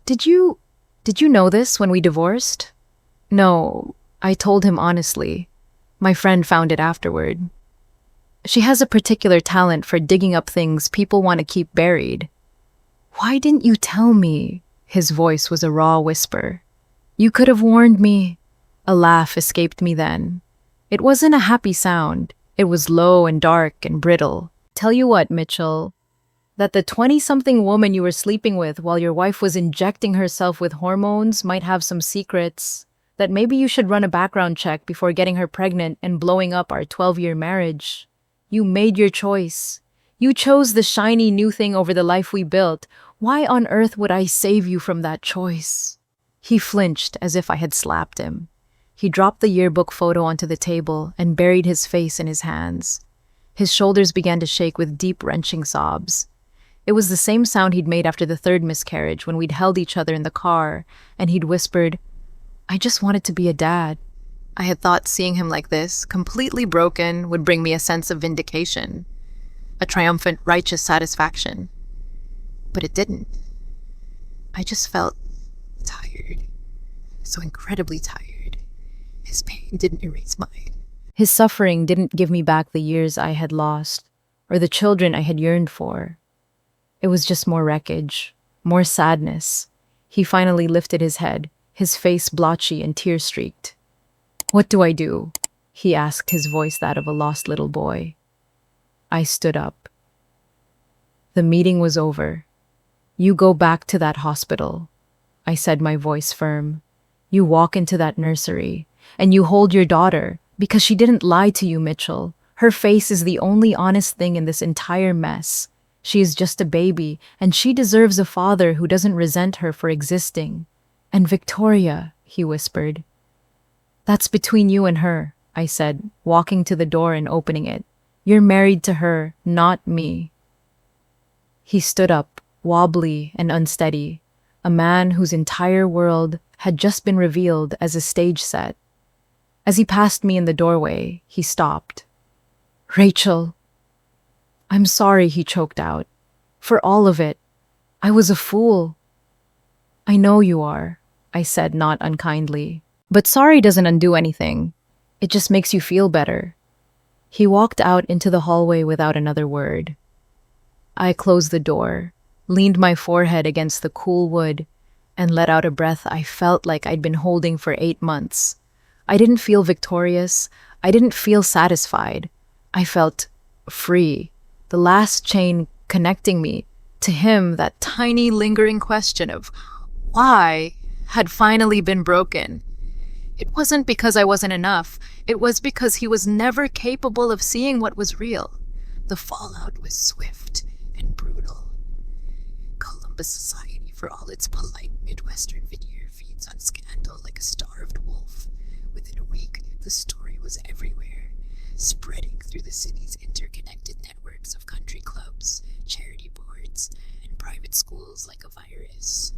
Did you know this when we divorced?" "No," I told him honestly. My friend found it afterward. "She has a particular talent for digging up things people want to keep buried." "Why didn't you tell me?" His voice was a raw whisper. "You could have warned me." A laugh escaped me then. It wasn't a happy sound. It was low and dark and brittle. Tell you what, Mitchell, that the 20-something woman you were sleeping with while your wife was injecting herself with hormones might have some secrets, that maybe you should run a background check before getting her pregnant and blowing up our 12-year marriage. You made your choice. You chose the shiny new thing over the life we built. Why on earth would I save you from that choice? He flinched as if I had slapped him. He dropped the yearbook photo onto the table and buried his face in his hands. His shoulders began to shake with deep, wrenching sobs. It was the same sound he'd made after the third miscarriage when we'd held each other in the car, and he'd whispered, "I just wanted to be a dad." I had thought seeing him like this, completely broken, would bring me a sense of vindication, a triumphant, righteous satisfaction. But it didn't. I just felt tired, so incredibly tired. His pain didn't erase mine. His suffering didn't give me back the years I had lost, or the children I had yearned for. It was just more wreckage, more sadness. He finally lifted his head, his face blotchy and tear-streaked. "What do I do?" he asked, his voice that of a lost little boy. I stood up. "The meeting was over. You go back to that hospital," I said, my voice firm. "You walk into that nursery, and you hold your daughter, because she didn't lie to you, Mitchell. Her face is the only honest thing in this entire mess. She is just a baby, and she deserves a father who doesn't resent her for existing. And Victoria," he whispered. "That's between you and her," I said, walking to the door and opening it. "You're married to her, not me." He stood up, wobbly and unsteady, a man whose entire world had just been revealed as a stage set. As he passed me in the doorway, he stopped. "Rachel." "I'm sorry," he choked out. "For all of it. I was a fool." "I know you are," I said, not unkindly. "But sorry doesn't undo anything. It just makes you feel better." He walked out into the hallway without another word. I closed the door, leaned my forehead against the cool wood, and let out a breath I felt like I'd been holding for 8 months. I didn't feel victorious. I didn't feel satisfied. I felt free. The last chain connecting me to him, that tiny lingering question of why, had finally been broken. It wasn't because I wasn't enough. It was because he was never capable of seeing what was real. The fallout was swift and brutal. Columbus society, for all its polite Midwestern veneer, feeds on scandal like a starved wolf. Within a week, the story was everywhere, spreading through the city's interconnected networks of country clubs, charity boards, and private schools like a virus.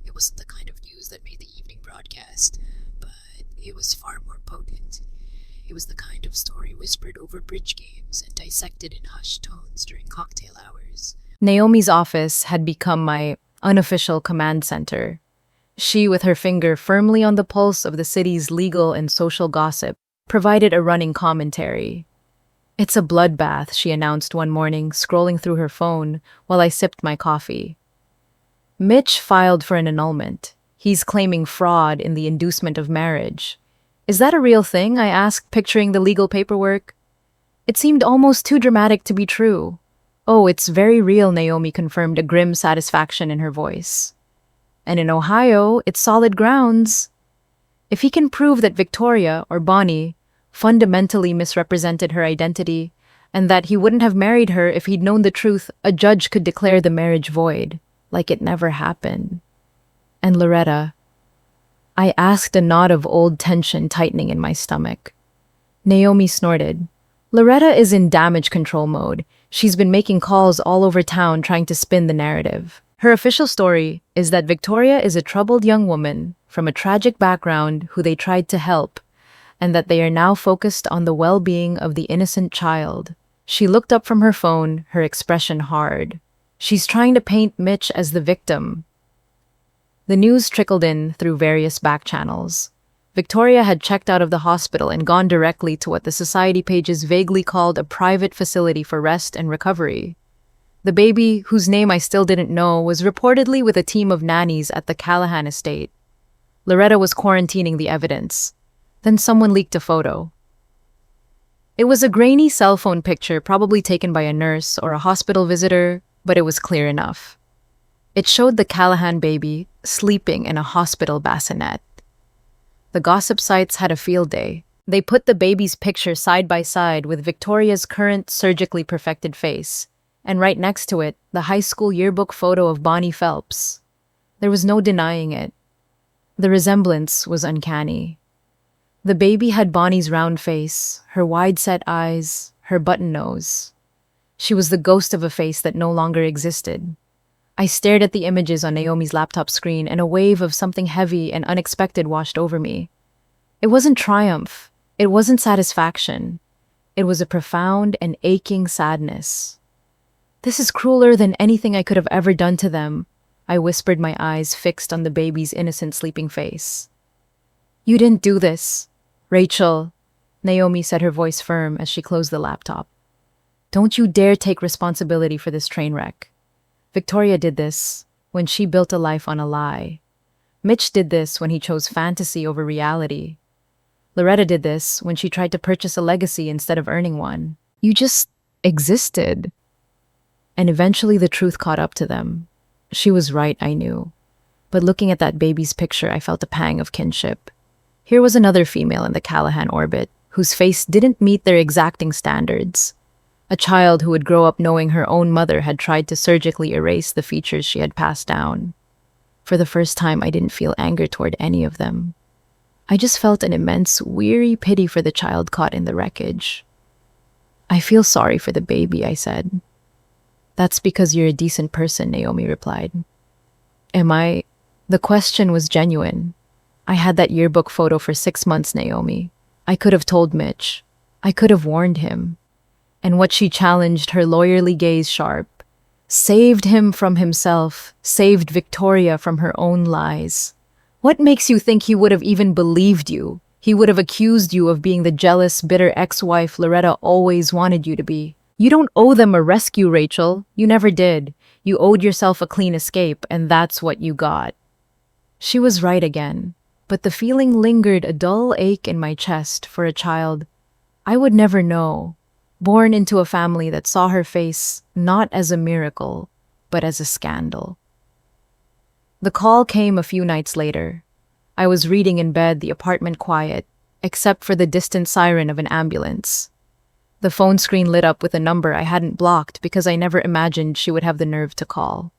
It wasn't the kind of news that made the evening broadcast, but it was far more potent. It was the kind of story whispered over bridge games and dissected in hushed tones during cocktail hours. Naomi's office had become my unofficial command center. She, with her finger firmly on the pulse of the city's legal and social gossip, provided a running commentary. "It's a bloodbath," she announced one morning, scrolling through her phone while I sipped my coffee. "Mitch filed for an annulment. He's claiming fraud in the inducement of marriage." "Is that a real thing?" I asked, picturing the legal paperwork. It seemed almost too dramatic to be true. "Oh, it's very real," Naomi confirmed, a grim satisfaction in her voice. "And in Ohio, it's solid grounds. If he can prove that Victoria, or Bonnie, fundamentally misrepresented her identity, and that he wouldn't have married her if he'd known the truth, a judge could declare the marriage void, like it never happened." "And Loretta?" I asked, a knot of old tension tightening in my stomach. Naomi snorted. "Loretta is in damage control mode. She's been making calls all over town trying to spin the narrative. Her official story is that Victoria is a troubled young woman from a tragic background who they tried to help, and that they are now focused on the well-being of the innocent child." She looked up from her phone, her expression hard. "She's trying to paint Mitch as the victim." The news trickled in through various back channels. Victoria had checked out of the hospital and gone directly to what the society pages vaguely called a private facility for rest and recovery. The baby, whose name I still didn't know, was reportedly with a team of nannies at the Callahan estate. Loretta was quarantining the evidence. Then someone leaked a photo. It was a grainy cell phone picture, probably taken by a nurse or a hospital visitor, but it was clear enough. It showed the Callahan baby sleeping in a hospital bassinet. The gossip sites had a field day. They put the baby's picture side by side with Victoria's current surgically perfected face, and right next to it, the high school yearbook photo of Bonnie Phelps. There was no denying it. The resemblance was uncanny. The baby had Bonnie's round face, her wide-set eyes, her button nose. She was the ghost of a face that no longer existed. I stared at the images on Naomi's laptop screen, and a wave of something heavy and unexpected washed over me. It wasn't triumph. It wasn't satisfaction. It was a profound and aching sadness. "This is crueler than anything I could have ever done to them," I whispered, my eyes fixed on the baby's innocent sleeping face. "You didn't do this, Rachel," Naomi said, her voice firm as she closed the laptop. "Don't you dare take responsibility for this train wreck. Victoria did this when she built a life on a lie. Mitch did this when he chose fantasy over reality. Loretta did this when she tried to purchase a legacy instead of earning one. You just existed." And eventually the truth caught up to them. She was right, I knew. But looking at that baby's picture, I felt a pang of kinship. Here was another female in the Callahan orbit, whose face didn't meet their exacting standards. A child who would grow up knowing her own mother had tried to surgically erase the features she had passed down. For the first time, I didn't feel anger toward any of them. I just felt an immense, weary pity for the child caught in the wreckage. "I feel sorry for the baby," I said. "That's because you're a decent person," Naomi replied. "Am I?" The question was genuine. I had that yearbook photo for 6 months, Naomi. I could have told Mitch. I could have warned him. And what she challenged, her lawyerly gaze sharp, saved him from himself, saved Victoria from her own lies. "What makes you think he would have even believed you? He would have accused you of being the jealous, bitter ex-wife Loretta always wanted you to be. You don't owe them a rescue, Rachel. You never did. You owed yourself a clean escape, and that's what you got." She was right again, but the feeling lingered, a dull ache in my chest for a child I would never know, born into a family that saw her face not as a miracle, but as a scandal. The call came a few nights later. I was reading in bed, the apartment quiet, except for the distant siren of an ambulance. The phone screen lit up with a number I hadn't blocked because I never imagined she would have the nerve to call.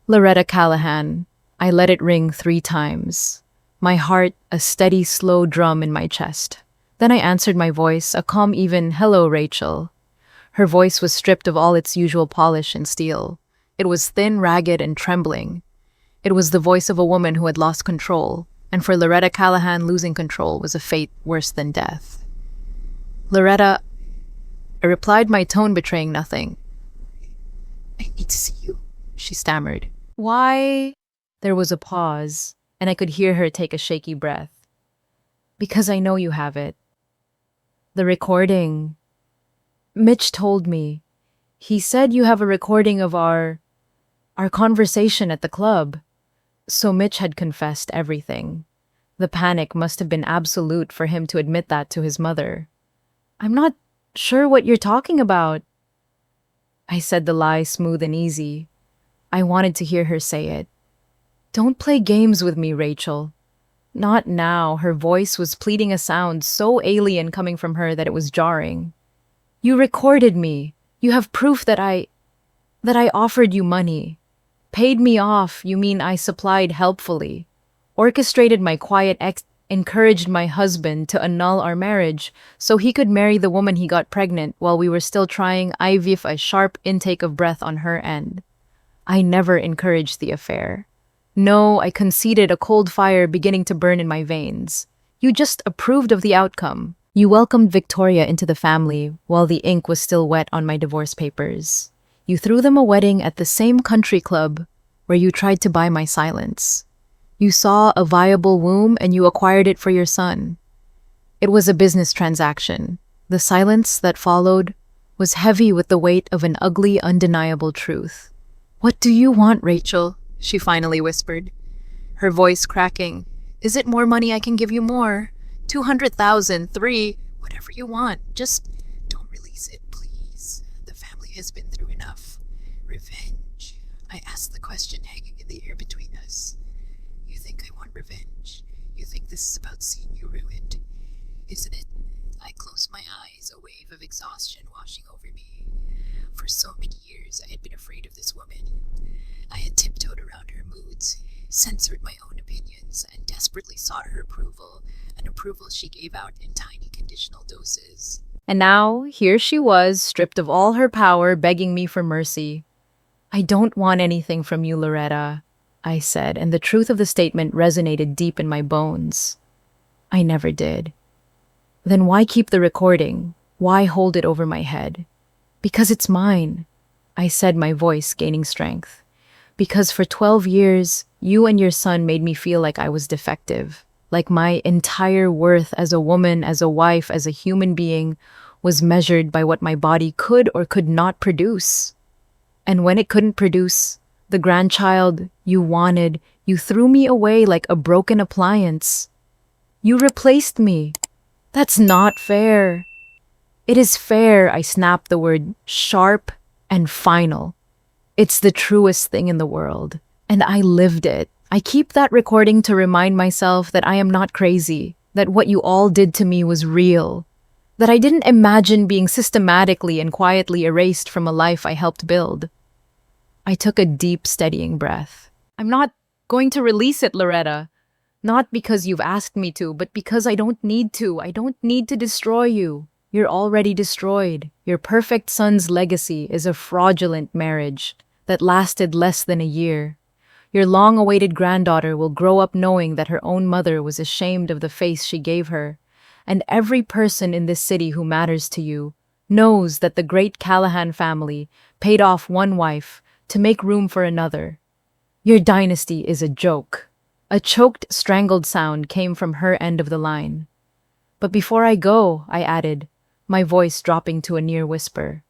Loretta Callahan. I let it ring 3 times. My heart a steady, slow drum in my chest. Then I answered, my voice a calm, even, "Hello, Rachel." Her voice was stripped of all its usual polish and steel. It was thin, ragged, and trembling. It was the voice of a woman who had lost control, and for Loretta Callahan, losing control was a fate worse than death. "Loretta," I replied, my tone betraying nothing. "I need to see you," she stammered. "Why?" There was a pause, and I could hear her take a shaky breath. "Because I know you have it. The recording. Mitch told me. He said you have a recording of our conversation at the club." So Mitch had confessed everything. The panic must have been absolute for him to admit that to his mother. "I'm not sure what you're talking about." I said the lie smooth and easy. I wanted to hear her say it. "Don't play games with me, Rachel." Not now. Her voice was pleading, a sound so alien coming from her that it was jarring. "You recorded me. You have proof that I offered you money. Paid me off, you mean I supplied helpfully. Orchestrated my quiet encouraged my husband to annul our marriage so he could marry the woman he got pregnant while we were still trying IVF, a sharp intake of breath on her end. I never encouraged the affair. No, I conceded, a cold fire beginning to burn in my veins. You just approved of the outcome. You welcomed Victoria into the family while the ink was still wet on my divorce papers. You threw them a wedding at the same country club where you tried to buy my silence. You saw a viable womb and you acquired it for your son. It was a business transaction. The silence that followed was heavy with the weight of an ugly, undeniable truth. "What do you want, Rachel?" she finally whispered, her voice cracking. "Is it more money? I can give you more. 200,000, 3. Whatever you want, just don't release it, please. The family has been through enough. Revenge. I asked the question hanging in the air between us. You think I want revenge? You think this is about seeing you ruined? Isn't it? I closed my eyes, a wave of exhaustion washing over me. For so many years, I had been afraid of this woman. I had tiptoed around her moods, censored my own opinions, and desperately sought her approval, an approval she gave out in tiny conditional doses. And now, here she was, stripped of all her power, begging me for mercy. I don't want anything from you, Loretta, I said, and the truth of the statement resonated deep in my bones. I never did. Then why keep the recording? Why hold it over my head? Because it's mine, I said, my voice gaining strength. Because for 12 years, you and your son made me feel like I was defective, like my entire worth as a woman, as a wife, as a human being was measured by what my body could or could not produce. And when it couldn't produce, the grandchild you wanted, you threw me away like a broken appliance. You replaced me. That's not fair. It is fair, I snapped the word sharp and final. It's the truest thing in the world, and I lived it. I keep that recording to remind myself that I am not crazy, that what you all did to me was real, that I didn't imagine being systematically and quietly erased from a life I helped build. I took a deep, steadying breath. I'm not going to release it, Loretta. Not because you've asked me to, but because I don't need to. I don't need to destroy you. You're already destroyed. Your perfect son's legacy is a fraudulent marriage that lasted less than a year. Your long-awaited granddaughter will grow up knowing that her own mother was ashamed of the face she gave her. And every person in this city who matters to you knows that the great Callahan family paid off one wife to make room for another. Your dynasty is a joke. A choked, strangled sound came from her end of the line. But before I go, I added, my voice dropping to a near whisper,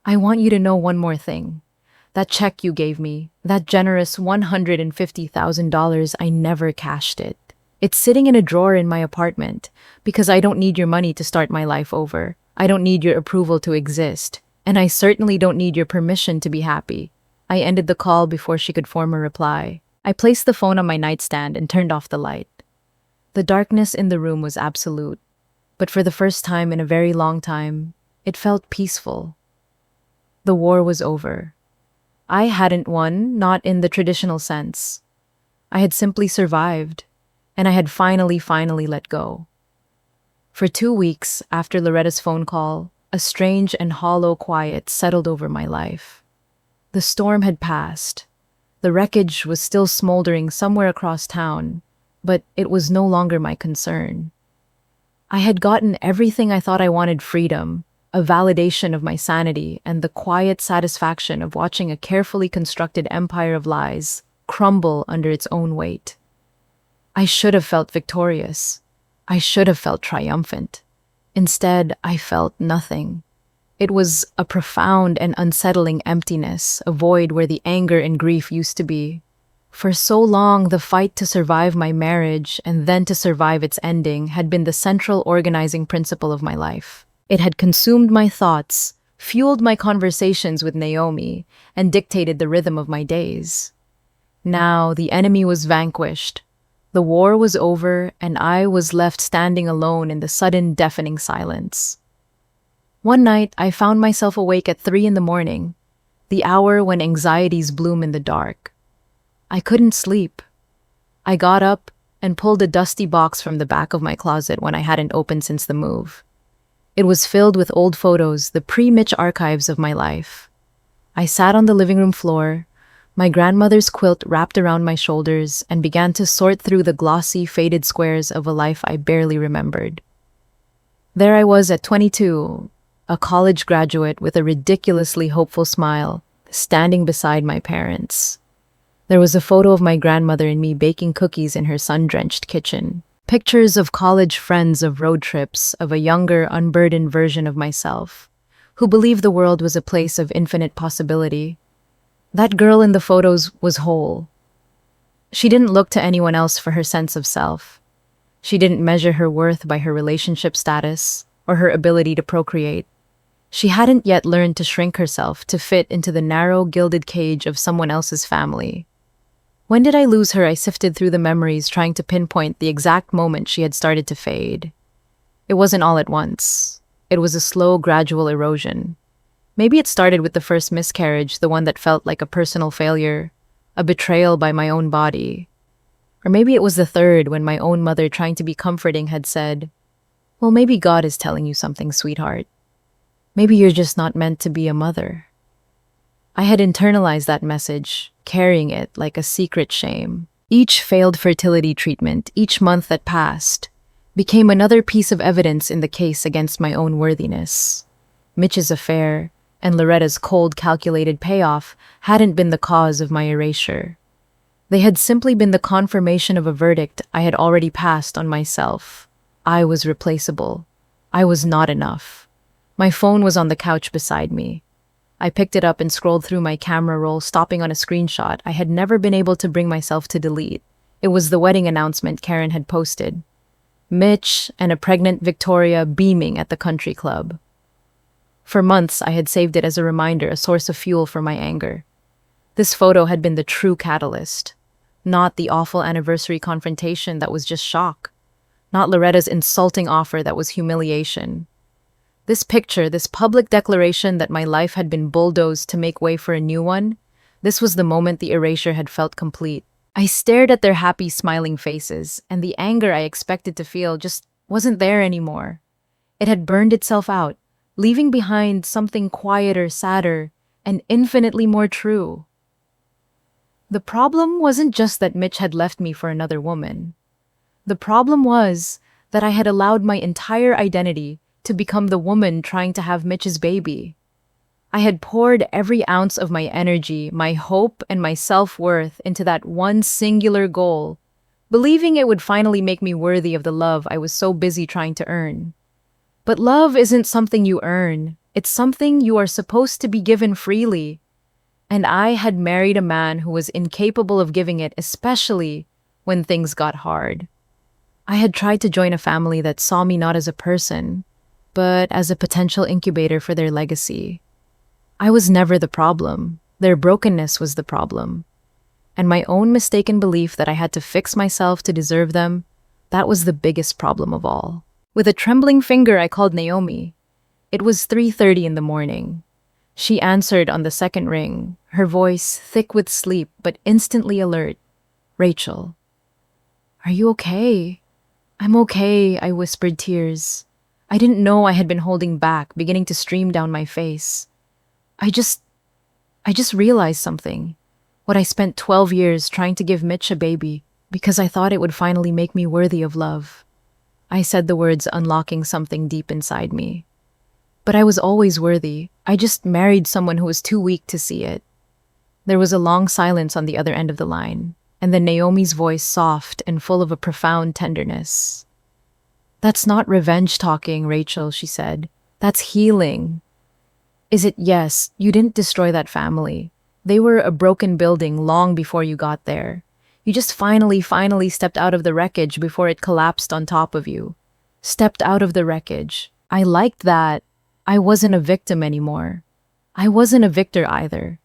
I want you to know one more thing. That check you gave me, that generous $150,000, I never cashed it. It's sitting in a drawer in my apartment because I don't need your money to start my life over. I don't need your approval to exist. And I certainly don't need your permission to be happy. I ended the call before she could form a reply. I placed the phone on my nightstand and turned off the light. The darkness in the room was absolute, but for the first time in a very long time, it felt peaceful. The war was over. I hadn't won, not in the traditional sense. I had simply survived, and I had finally let go. For 2 weeks after Loretta's phone call, a strange and hollow quiet settled over my life. The storm had passed. The wreckage was still smoldering somewhere across town, but it was no longer my concern. I had gotten everything I thought I wanted: freedom, a validation of my sanity, and the quiet satisfaction of watching a carefully constructed empire of lies crumble under its own weight. I should have felt victorious. I should have felt triumphant. Instead, I felt nothing. It was a profound and unsettling emptiness, a void where the anger and grief used to be. For so long, the fight to survive my marriage and then to survive its ending had been the central organizing principle of my life. It had consumed my thoughts, fueled my conversations with Naomi, and dictated the rhythm of my days. Now, the enemy was vanquished. The war was over, and I was left standing alone in the sudden, deafening silence. One night, I found myself awake at 3 a.m, the hour when anxieties bloom in the dark. I couldn't sleep. I got up and pulled a dusty box from the back of my closet when I hadn't opened since the move. It was filled with old photos, the pre-Mitch archives of my life. I sat on the living room floor, my grandmother's quilt wrapped around my shoulders, and began to sort through the glossy, faded squares of a life I barely remembered. There I was at 22, a college graduate with a ridiculously hopeful smile, standing beside my parents. There was a photo of my grandmother and me baking cookies in her sun-drenched kitchen. Pictures of college friends, of road trips, of a younger, unburdened version of myself, who believed the world was a place of infinite possibility. That girl in the photos was whole. She didn't look to anyone else for her sense of self. She didn't measure her worth by her relationship status, or her ability to procreate. She hadn't yet learned to shrink herself to fit into the narrow, gilded cage of someone else's family. When did I lose her? I sifted through the memories, trying to pinpoint the exact moment she had started to fade. It wasn't all at once. It was a slow, gradual erosion. Maybe it started with the first miscarriage, the one that felt like a personal failure, a betrayal by my own body. Or maybe it was the third, when my own mother, trying to be comforting, had said, "Well, maybe God is telling you something, sweetheart. Maybe you're just not meant to be a mother." I had internalized that message, carrying it like a secret shame. Each failed fertility treatment, each month that passed, became another piece of evidence in the case against my own worthiness. Mitch's affair and Loretta's cold, calculated payoff hadn't been the cause of my erasure. They had simply been the confirmation of a verdict I had already passed on myself. I was replaceable. I was not enough. My phone was on the couch beside me. I picked it up and scrolled through my camera roll, stopping on a screenshot I had never been able to bring myself to delete. It was the wedding announcement Karen had posted. Mitch and a pregnant Victoria beaming at the country club. For months, I had saved it as a reminder, a source of fuel for my anger. This photo had been the true catalyst, not the awful anniversary confrontation that was just shock, not Loretta's insulting offer that was humiliation. This picture, this public declaration that my life had been bulldozed to make way for a new one, this was the moment the erasure had felt complete. I stared at their happy, smiling faces, and the anger I expected to feel just wasn't there anymore. It had burned itself out, leaving behind something quieter, sadder, and infinitely more true. The problem wasn't just that Mitch had left me for another woman. The problem was that I had allowed my entire identity to become the woman trying to have Mitch's baby. I had poured every ounce of my energy, my hope, and my self-worth into that one singular goal, believing it would finally make me worthy of the love I was so busy trying to earn. But love isn't something you earn. It's something you are supposed to be given freely. And I had married a man who was incapable of giving it, especially when things got hard. I had tried to join a family that saw me not as a person, but as a potential incubator for their legacy. I was never the problem. Their brokenness was the problem. And my own mistaken belief that I had to fix myself to deserve them, that was the biggest problem of all. With a trembling finger, I called Naomi. It was 3:30 in the morning. She answered on the second ring, her voice thick with sleep but instantly alert. "Rachel, are you okay?" "I'm okay," I whispered, tears. I didn't know I had been holding back, beginning to stream down my face. I just realized something. What I spent 12 years trying to give Mitch a baby because I thought it would finally make me worthy of love. I said the words, unlocking something deep inside me. But I was always worthy. I just married someone who was too weak to see it. There was a long silence on the other end of the line, and then Naomi's voice, soft and full of a profound tenderness. "That's not revenge talking, Rachel," she said. "That's healing." "Is it?" "Yes, you didn't destroy that family. They were a broken building long before you got there. You just finally stepped out of the wreckage before it collapsed on top of you. Stepped out of the wreckage. I liked that. I wasn't a victim anymore. I wasn't a victor either.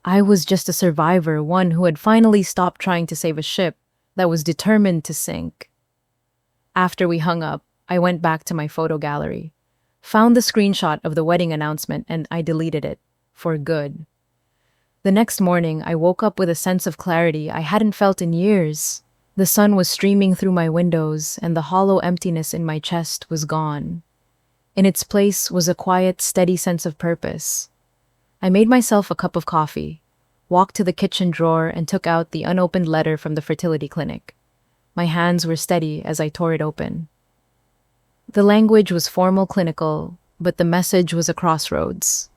I was just a survivor, one who had finally stopped trying to save a ship that was determined to sink." After we hung up, I went back to my photo gallery, found the screenshot of the wedding announcement, and I deleted it, for good. The next morning, I woke up with a sense of clarity I hadn't felt in years. The sun was streaming through my windows, and the hollow emptiness in my chest was gone. In its place was a quiet, steady sense of purpose. I made myself a cup of coffee, walked to the kitchen drawer, and took out the unopened letter from the fertility clinic. My hands were steady as I tore it open. The language was formal, clinical, but the message was a crossroads.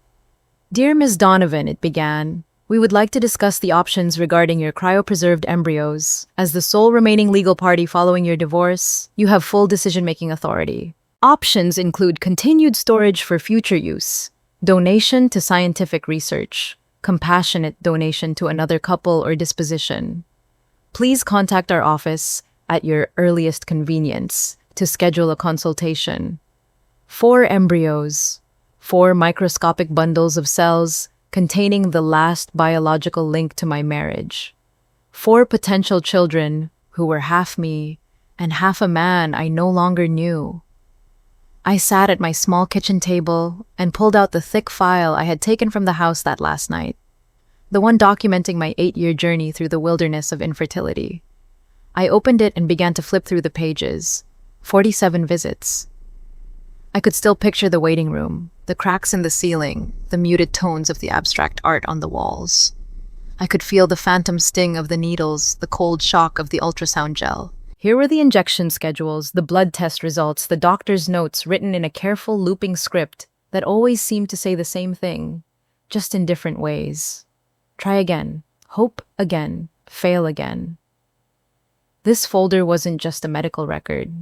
"Dear Ms. Donovan," it began, "we would like to discuss the options regarding your cryopreserved embryos. As the sole remaining legal party following your divorce, you have full decision-making authority. Options include continued storage for future use, donation to scientific research, compassionate donation to another couple, or disposition. Please contact our office at your earliest convenience to schedule a consultation. 4 embryos, 4 microscopic bundles of cells containing the last biological link to my marriage. 4 potential children who were half me and half a man I no longer knew. I sat at my small kitchen table and pulled out the thick file I had taken from the house that last night, the one documenting my 8-year journey through the wilderness of infertility. I opened it and began to flip through the pages. 47 visits. I could still picture the waiting room, the cracks in the ceiling, the muted tones of the abstract art on the walls. I could feel the phantom sting of the needles, the cold shock of the ultrasound gel. Here were the injection schedules, the blood test results, the doctor's notes written in a careful looping script that always seemed to say the same thing, just in different ways. Try again, hope again, fail again. This folder wasn't just a medical record.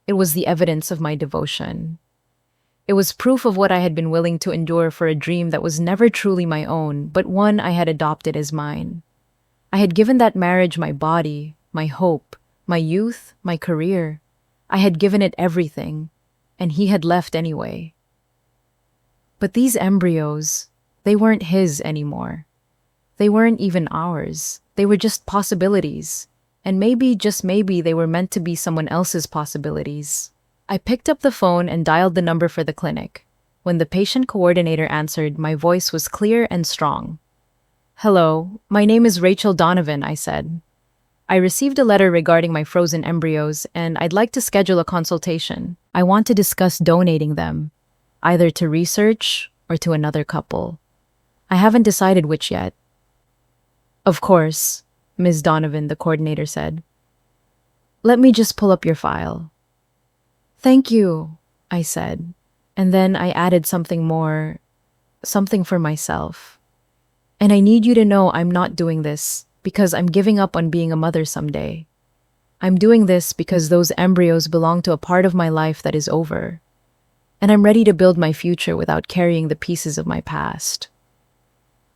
It was the evidence of my devotion. It was proof of what I had been willing to endure for a dream that was never truly my own, but one I had adopted as mine. I had given that marriage my body, my hope, my youth, my career. I had given it everything, and he had left anyway. But these embryos, they weren't his anymore. They weren't even ours. They were just possibilities. And maybe, just maybe, they were meant to be someone else's possibilities. I picked up the phone and dialed the number for the clinic. When the patient coordinator answered, my voice was clear and strong. "Hello, my name is Rachel Donovan," I said. "I received a letter regarding my frozen embryos, and I'd like to schedule a consultation. I want to discuss donating them, either to research or to another couple. I haven't decided which yet." "Of course," Ms. Donovan, the coordinator said. "Let me just pull up your file." "Thank you," I said, and then I added something more, something for myself. "And I need you to know I'm not doing this because I'm giving up on being a mother someday. I'm doing this because those embryos belong to a part of my life that is over, and I'm ready to build my future without carrying the pieces of my past."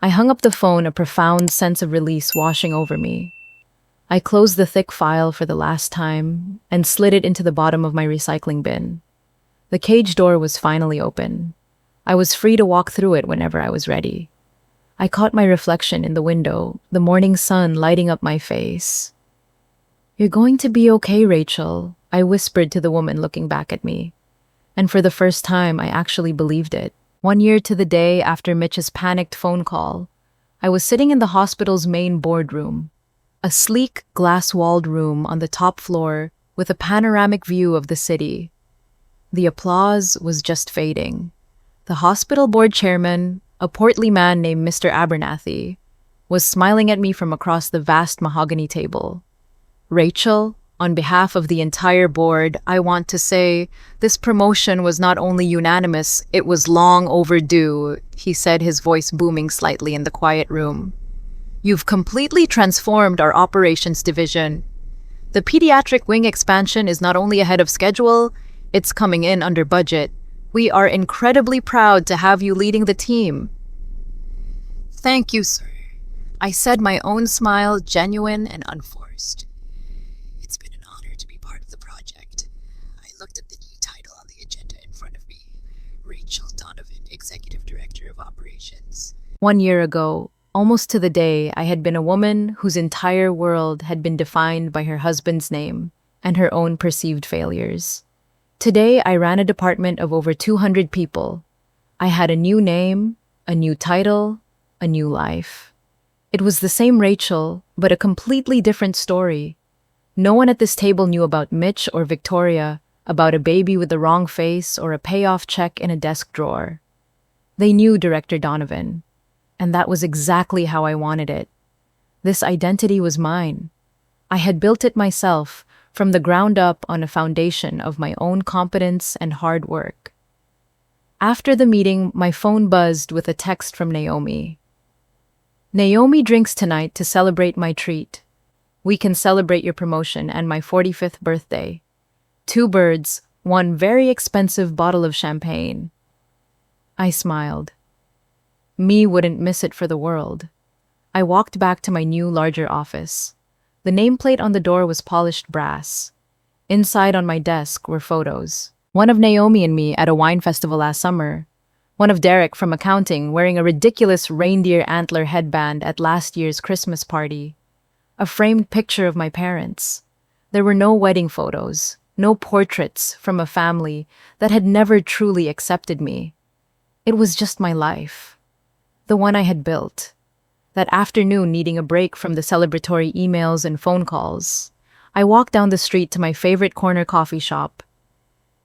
I hung up the phone, a profound sense of release washing over me. I closed the thick file for the last time and slid it into the bottom of my recycling bin. The cage door was finally open. I was free to walk through it whenever I was ready. I caught my reflection in the window, the morning sun lighting up my face. "You're going to be okay, Rachel," I whispered to the woman looking back at me. And for the first time, I actually believed it. 1 year to the day after Mitch's panicked phone call, I was sitting in the hospital's main boardroom, a sleek, glass-walled room on the top floor with a panoramic view of the city. The applause was just fading. The hospital board chairman, a portly man named Mr. Abernathy, was smiling at me from across the vast mahogany table. "Rachel, on behalf of the entire board, I want to say this promotion was not only unanimous, it was long overdue," he said, his voice booming slightly in the quiet room. "You've completely transformed our operations division. The pediatric wing expansion is not only ahead of schedule, it's coming in under budget. We are incredibly proud to have you leading the team." "Thank you, sir," I said, my own smile genuine and unforced. It's been an honor to be part of the project. I looked at the new title on the agenda in front of me. Rachel Donovan, Executive Director of Operations. 1 year ago, almost to the day, I had been a woman whose entire world had been defined by her husband's name and her own perceived failures. Today, I ran a department of over 200 people. I had a new name, a new title, a new life. It was the same Rachel, but a completely different story. No one at this table knew about Mitch or Victoria, about a baby with the wrong face or a payoff check in a desk drawer. They knew Director Donovan, and that was exactly how I wanted it. This identity was mine. I had built it myself, from the ground up on a foundation of my own competence and hard work. After the meeting, my phone buzzed with a text from Naomi. "Naomi drinks tonight to celebrate my treat. We can celebrate your promotion and my 45th birthday. 2 birds, 1 very expensive bottle of champagne." I smiled. Me wouldn't miss it for the world. I walked back to my new, larger office. The nameplate on the door was polished brass. Inside on my desk were photos. One of Naomi and me at a wine festival last summer. One of Derek from accounting wearing a ridiculous reindeer antler headband at last year's Christmas party. A framed picture of my parents. There were no wedding photos, no portraits from a family that had never truly accepted me. It was just my life. The one I had built. That afternoon, needing a break from the celebratory emails and phone calls, I walked down the street to my favorite corner coffee shop.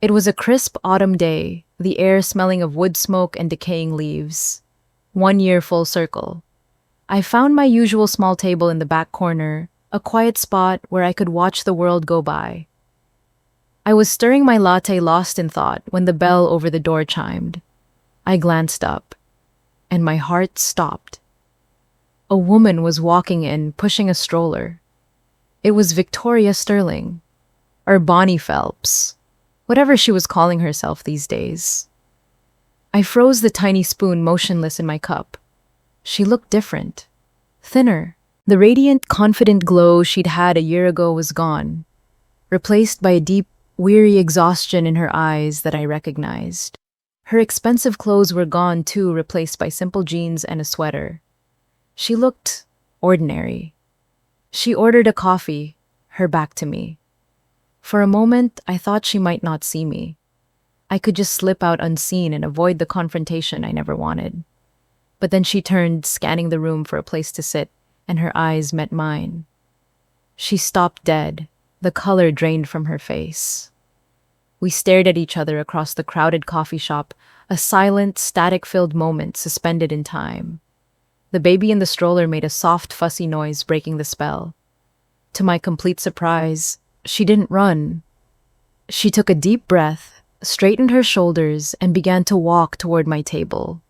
It was a crisp autumn day, the air smelling of wood smoke and decaying leaves. 1 year full circle. I found my usual small table in the back corner, a quiet spot where I could watch the world go by. I was stirring my latte lost in thought when the bell over the door chimed. I glanced up, and my heart stopped. A woman was walking in, pushing a stroller. It was Victoria Sterling, or Bonnie Phelps, whatever she was calling herself these days. I froze the tiny spoon motionless in my cup. She looked different, thinner. The radiant, confident glow she'd had a year ago was gone, replaced by a deep, weary exhaustion in her eyes that I recognized. Her expensive clothes were gone too, replaced by simple jeans and a sweater. She looked ordinary. She ordered a coffee, her back to me. For a moment, I thought she might not see me. I could just slip out unseen and avoid the confrontation I never wanted. But then she turned, scanning the room for a place to sit, and her eyes met mine. She stopped dead, the color drained from her face. We stared at each other across the crowded coffee shop, a silent, static-filled moment suspended in time. The baby in the stroller made a soft, fussy noise, breaking the spell. To my complete surprise, she didn't run. She took a deep breath, straightened her shoulders, and began to walk toward my table.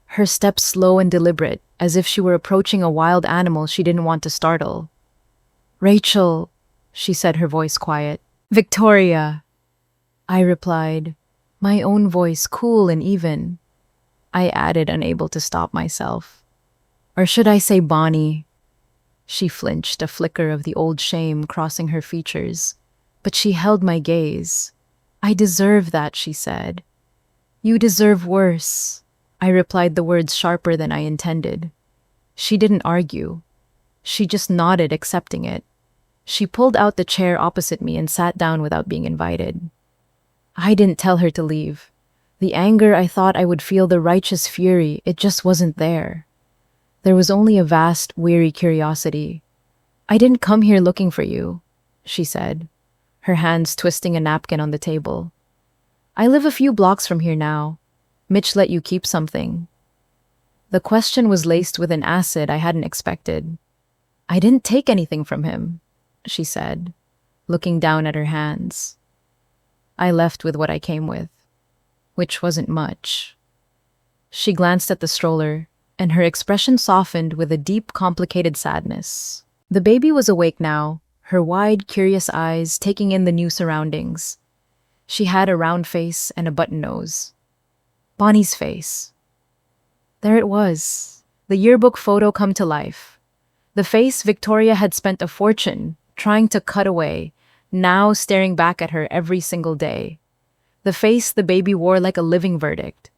Her steps slow and deliberate, as if she were approaching a wild animal she didn't want to startle. "Rachel," she said, her voice quiet. "Victoria," I replied, my own voice cool and even. I added, unable to stop myself. "Or should I say Bonnie?" She flinched, a flicker of the old shame crossing her features. But she held my gaze. "I deserve that," she said. "You deserve worse." I replied, the words sharper than I intended. She didn't argue. She just nodded, accepting it. She pulled out the chair opposite me and sat down without being invited. I didn't tell her to leave. The anger I thought I would feel, the righteous fury, it just wasn't there. There was only a vast, weary curiosity. "I didn't come here looking for you," she said, her hands twisting a napkin on the table. "I live a few blocks from here now. Mitch let you keep something." The question was laced with an acid I hadn't expected. "I didn't take anything from him," she said, looking down at her hands. I left with what I came with, which wasn't much. She glanced at the stroller, and her expression softened with a deep, complicated sadness. The baby was awake now, her wide, curious eyes taking in the new surroundings. She had a round face and a button nose. Bonnie's face. There it was, the yearbook photo come to life. The face Victoria had spent a fortune trying to cut away, now staring back at her every single day. The face the baby wore like a living verdict.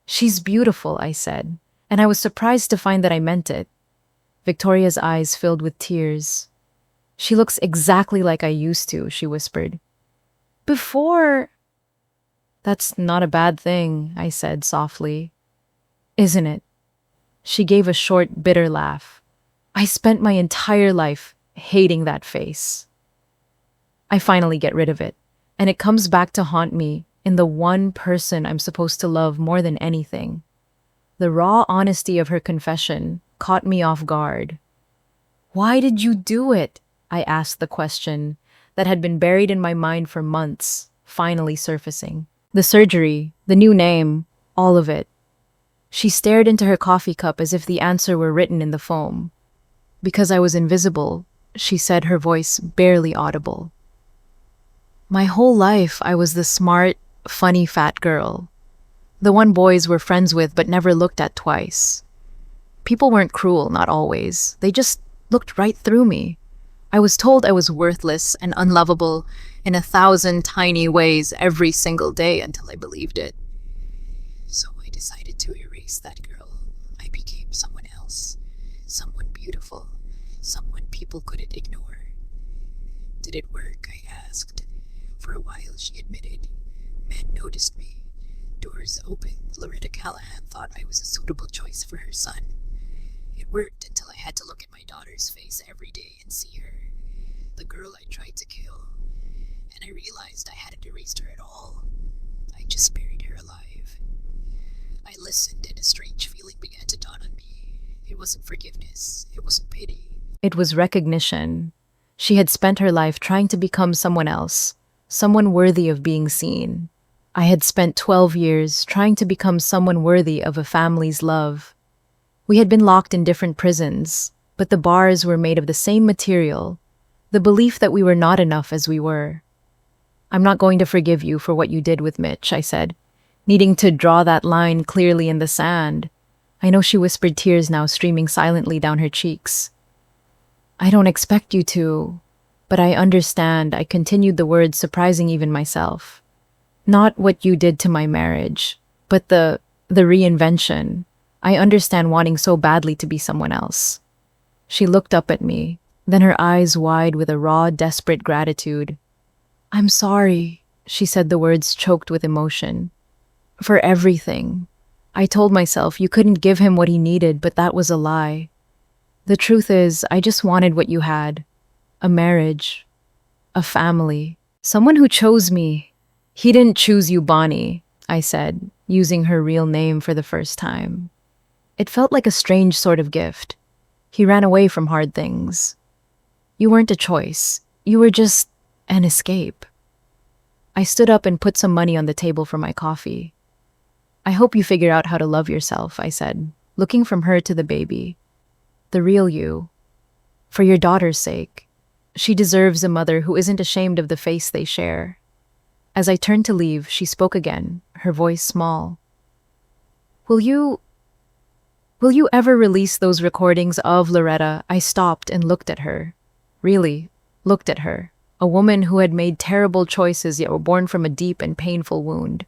"She's beautiful," I said, and I was surprised to find that I meant it. Victoria's eyes filled with tears. "She looks exactly like I used to," she whispered. "Before—" "That's not a bad thing," I said softly. "Isn't it?" She gave a short, bitter laugh. "I spent my entire life hating that face. I finally get rid of it, and it comes back to haunt me in the one person I'm supposed to love more than anything." The raw honesty of her confession caught me off guard. "Why did you do it?" I asked, the question that had been buried in my mind for months, finally surfacing. The surgery, the new name, all of it. She stared into her coffee cup as if the answer were written in the foam. "Because I was invisible," she said, her voice barely audible. My whole life, I was the smart, funny fat girl. The one boys were friends with but never looked at twice. People weren't cruel, not always. They just looked right through me. I was told I was worthless and unlovable in 1,000 tiny ways every single day until I believed it. So I decided to erase that girl. I became someone else. Someone beautiful. Someone people couldn't ignore. Did it work? I asked. For a while, she admitted. Men noticed me. Doors opened. Loretta Callahan thought I was a suitable choice for her son. It worked until I had to look at my daughter's face every day and see her. The girl I tried to kill. And I realized I hadn't erased her at all. I just buried her alive. I listened and a strange feeling began to dawn on me. It wasn't forgiveness. It wasn't pity. It was recognition. She had spent her life trying to become someone else, someone worthy of being seen. I had spent 12 years trying to become someone worthy of a family's love. We had been locked in different prisons, but the bars were made of the same material, the belief that we were not enough as we were. "I'm not going to forgive you for what you did with Mitch," I said, needing to draw that line clearly in the sand. I know she whispered, tears now streaming silently down her cheeks. "I don't expect you to, but I understand," I continued the words, surprising even myself. "Not what you did to my marriage, but the reinvention. I understand wanting so badly to be someone else." She looked up at me, then her eyes wide with a raw, desperate gratitude. "I'm sorry," she said, the words choked with emotion. "For everything. I told myself you couldn't give him what he needed, but that was a lie. The truth is, I just wanted what you had. A marriage. A family. Someone who chose me." "He didn't choose you, Bonnie," I said, using her real name for the first time. It felt like a strange sort of gift. He ran away from hard things. "You weren't a choice. You were just an escape." I stood up and put some money on the table for my coffee. "I hope you figure out how to love yourself," I said, looking from her to the baby. "The real you. For your daughter's sake. She deserves a mother who isn't ashamed of the face they share." As I turned to leave, she spoke again, her voice small. Will you ever release those recordings of Loretta?" I stopped and looked at her. Really, looked at her. A woman who had made terrible choices yet were born from a deep and painful wound.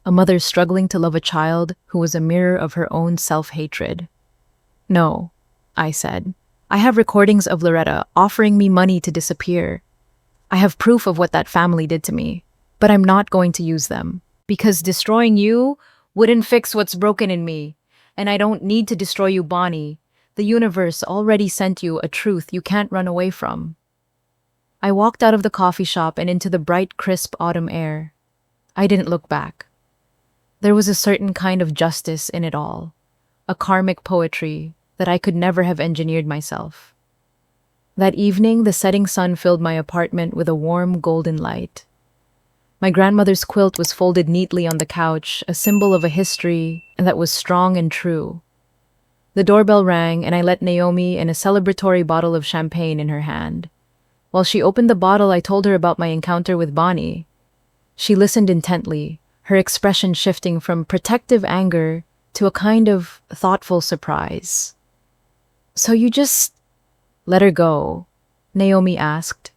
A mother struggling to love a child who was a mirror of her own self-hatred. "No," I said. "I have recordings of Loretta offering me money to disappear. I have proof of what that family did to me, but I'm not going to use them. Because destroying you wouldn't fix what's broken in me. And I don't need to destroy you, Bonnie. The universe already sent you a truth you can't run away from." I walked out of the coffee shop and into the bright, crisp autumn air. I didn't look back. There was a certain kind of justice in it all, a karmic poetry that I could never have engineered myself. That evening, the setting sun filled my apartment with a warm, golden light. My grandmother's quilt was folded neatly on the couch, a symbol of a history that was strong and true. The doorbell rang, and I let Naomi in a celebratory bottle of champagne in her hand. While she opened the bottle, I told her about my encounter with Bonnie. She listened intently, her expression shifting from protective anger to a kind of thoughtful surprise. "So you just let her go?" Naomi asked,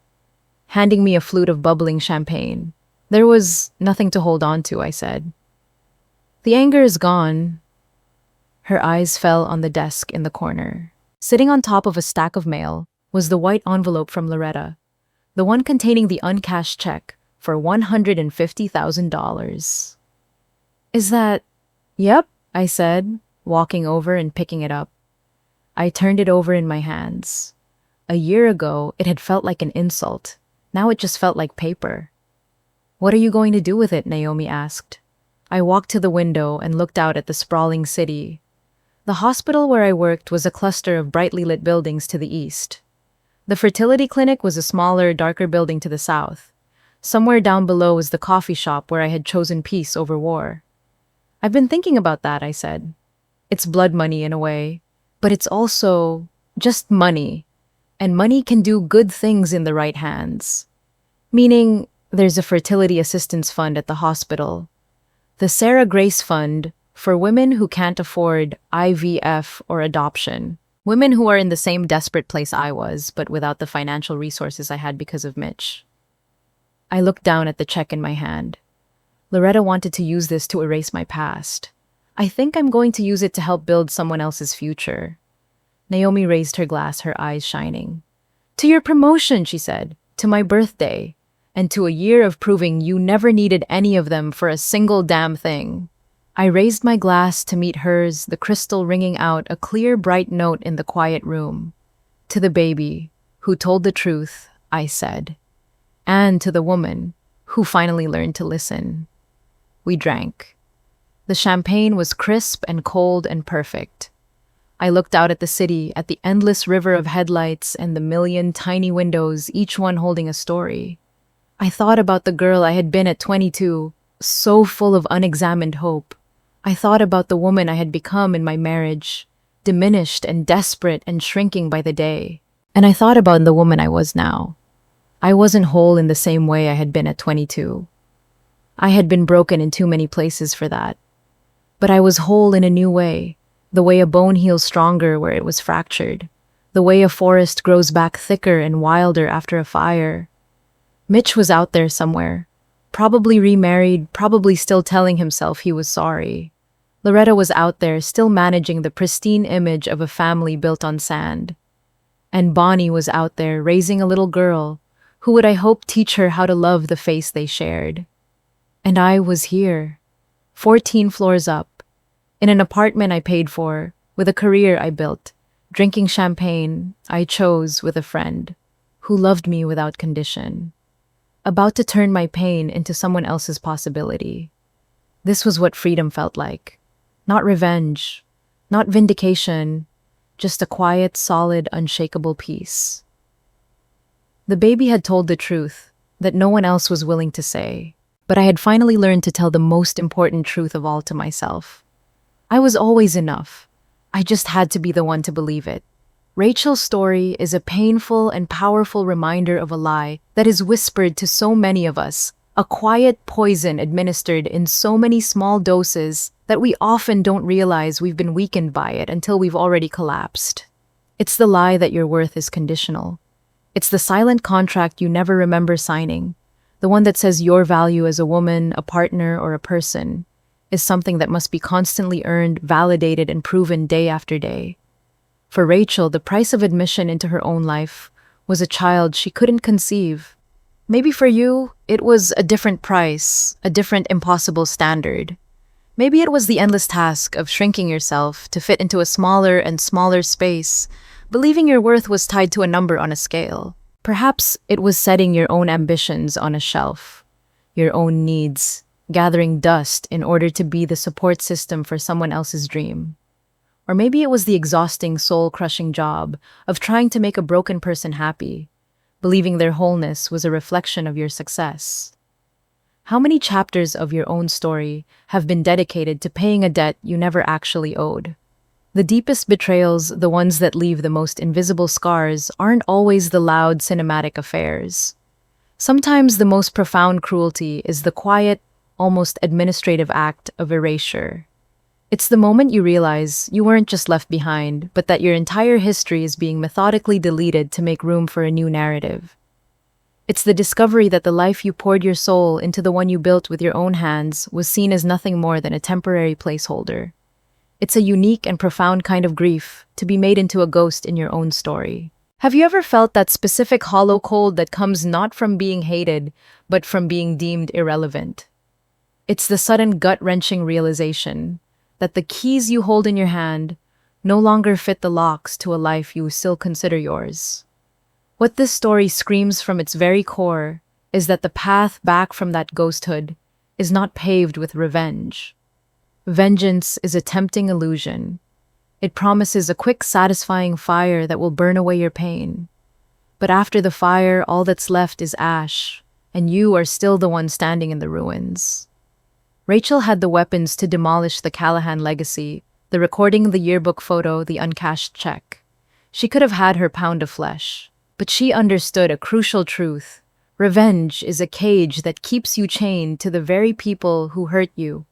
handing me a flute of bubbling champagne. "There was nothing to hold on to," I said. "The anger is gone." Her eyes fell on the desk in the corner. Sitting on top of a stack of mail was the white envelope from Loretta, the one containing the uncashed check for $150,000. "Is that—" "Yep," I said, walking over and picking it up. I turned it over in my hands. A year ago, it had felt like an insult. Now it just felt like paper. "What are you going to do with it?" Naomi asked. I walked to the window and looked out at the sprawling city. The hospital where I worked was a cluster of brightly lit buildings to the east. The fertility clinic was a smaller, darker building to the south. Somewhere down below was the coffee shop where I had chosen peace over war. "I've been thinking about that," I said. "It's blood money in a way, but it's also just money. And money can do good things in the right hands. Meaning, there's a fertility assistance fund at the hospital. The Sarah Grace Fund for women who can't afford IVF or adoption. Women who are in the same desperate place I was, but without the financial resources I had because of Mitch. I looked down at the check in my hand. Loretta wanted to use this to erase my past. I think I'm going to use it to help build someone else's future. Naomi raised her glass, her eyes shining. To your promotion, she said, to my birthday, and to a year of proving you never needed any of them for a single damn thing. I raised my glass to meet hers, the crystal ringing out a clear, bright note in the quiet room. To the baby, who told the truth, I said. And to the woman, who finally learned to listen. We drank. The champagne was crisp and cold and perfect. I looked out at the city, at the endless river of headlights and the million tiny windows, each one holding a story. I thought about the girl I had been at 22, so full of unexamined hope. I thought about the woman I had become in my marriage, diminished and desperate and shrinking by the day. And I thought about the woman I was now. I wasn't whole in the same way I had been at 22. I had been broken in too many places for that. But I was whole in a new way, the way a bone heals stronger where it was fractured, the way a forest grows back thicker and wilder after a fire. Mitch was out there somewhere, probably remarried, probably still telling himself he was sorry. Loretta was out there still managing the pristine image of a family built on sand. And Bonnie was out there raising a little girl who would, I hope, teach her how to love the face they shared. And I was here, 14 floors up, in an apartment I paid for, with a career I built, drinking champagne I chose with a friend who loved me without condition. About to turn my pain into someone else's possibility. This was what freedom felt like. Not revenge, not vindication, just a quiet, solid, unshakable peace. The baby had told the truth that no one else was willing to say, but I had finally learned to tell the most important truth of all to myself. I was always enough. I just had to be the one to believe it. Rachel's story is a painful and powerful reminder of a lie that is whispered to so many of us, a quiet poison administered in so many small doses that we often don't realize we've been weakened by it until we've already collapsed. It's the lie that your worth is conditional. It's the silent contract you never remember signing, the one that says your value as a woman, a partner, or a person is something that must be constantly earned, validated, and proven day after day. For Rachel, the price of admission into her own life was a child she couldn't conceive. Maybe for you, it was a different price, a different impossible standard. Maybe it was the endless task of shrinking yourself to fit into a smaller and smaller space, believing your worth was tied to a number on a scale. Perhaps it was setting your own ambitions on a shelf, your own needs, gathering dust in order to be the support system for someone else's dream. Or maybe it was the exhausting, soul-crushing job of trying to make a broken person happy, believing their wholeness was a reflection of your success. How many chapters of your own story have been dedicated to paying a debt you never actually owed? The deepest betrayals, the ones that leave the most invisible scars, aren't always the loud, cinematic affairs. Sometimes the most profound cruelty is the quiet, almost administrative act of erasure. It's the moment you realize you weren't just left behind, but that your entire history is being methodically deleted to make room for a new narrative. It's the discovery that the life you poured your soul into, the one you built with your own hands, was seen as nothing more than a temporary placeholder. It's a unique and profound kind of grief to be made into a ghost in your own story. Have you ever felt that specific hollow cold that comes not from being hated, but from being deemed irrelevant? It's the sudden gut-wrenching realization that the keys you hold in your hand no longer fit the locks to a life you still consider yours. What this story screams from its very core is that the path back from that ghosthood is not paved with revenge. Vengeance is a tempting illusion. It promises a quick, satisfying fire that will burn away your pain. But after the fire, all that's left is ash, and you are still the one standing in the ruins. Rachel had the weapons to demolish the Callahan legacy, the recording, the yearbook photo, the uncashed check. She could have had her pound of flesh, but she understood a crucial truth. Revenge is a cage that keeps you chained to the very people who hurt you.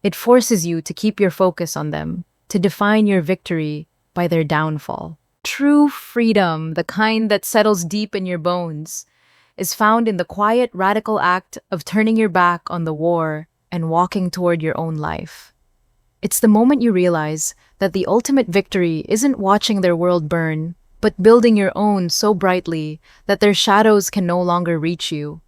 It forces you to keep your focus on them, to define your victory by their downfall. True freedom, the kind that settles deep in your bones, is found in the quiet, radical act of turning your back on the war and walking toward your own life. It's the moment you realize that the ultimate victory isn't watching their world burn, but building your own so brightly that their shadows can no longer reach you.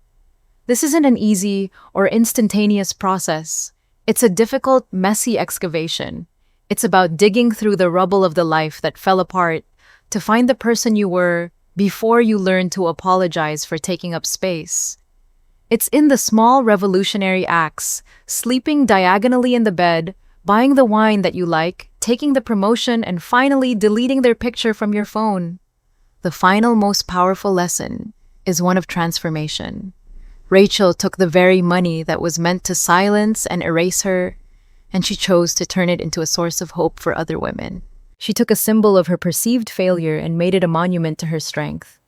This isn't an easy or instantaneous process. It's a difficult, messy excavation. It's about digging through the rubble of the life that fell apart to find the person you were before you learned to apologize for taking up space. It's in the small revolutionary acts, sleeping diagonally in the bed, buying the wine that you like, taking the promotion, and finally deleting their picture from your phone. The final, most powerful lesson is one of transformation. Rachel took the very money that was meant to silence and erase her, and she chose to turn it into a source of hope for other women. She took a symbol of her perceived failure and made it a monument to her strength.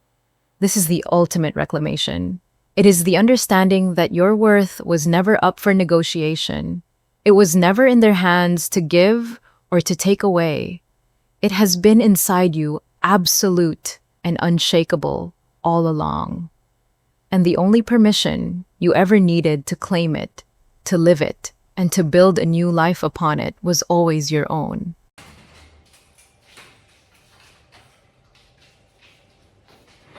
This is the ultimate reclamation. It is the understanding that your worth was never up for negotiation. It was never in their hands to give or to take away. It has been inside you, absolute and unshakable, all along. And the only permission you ever needed to claim it, to live it, and to build a new life upon it was always your own.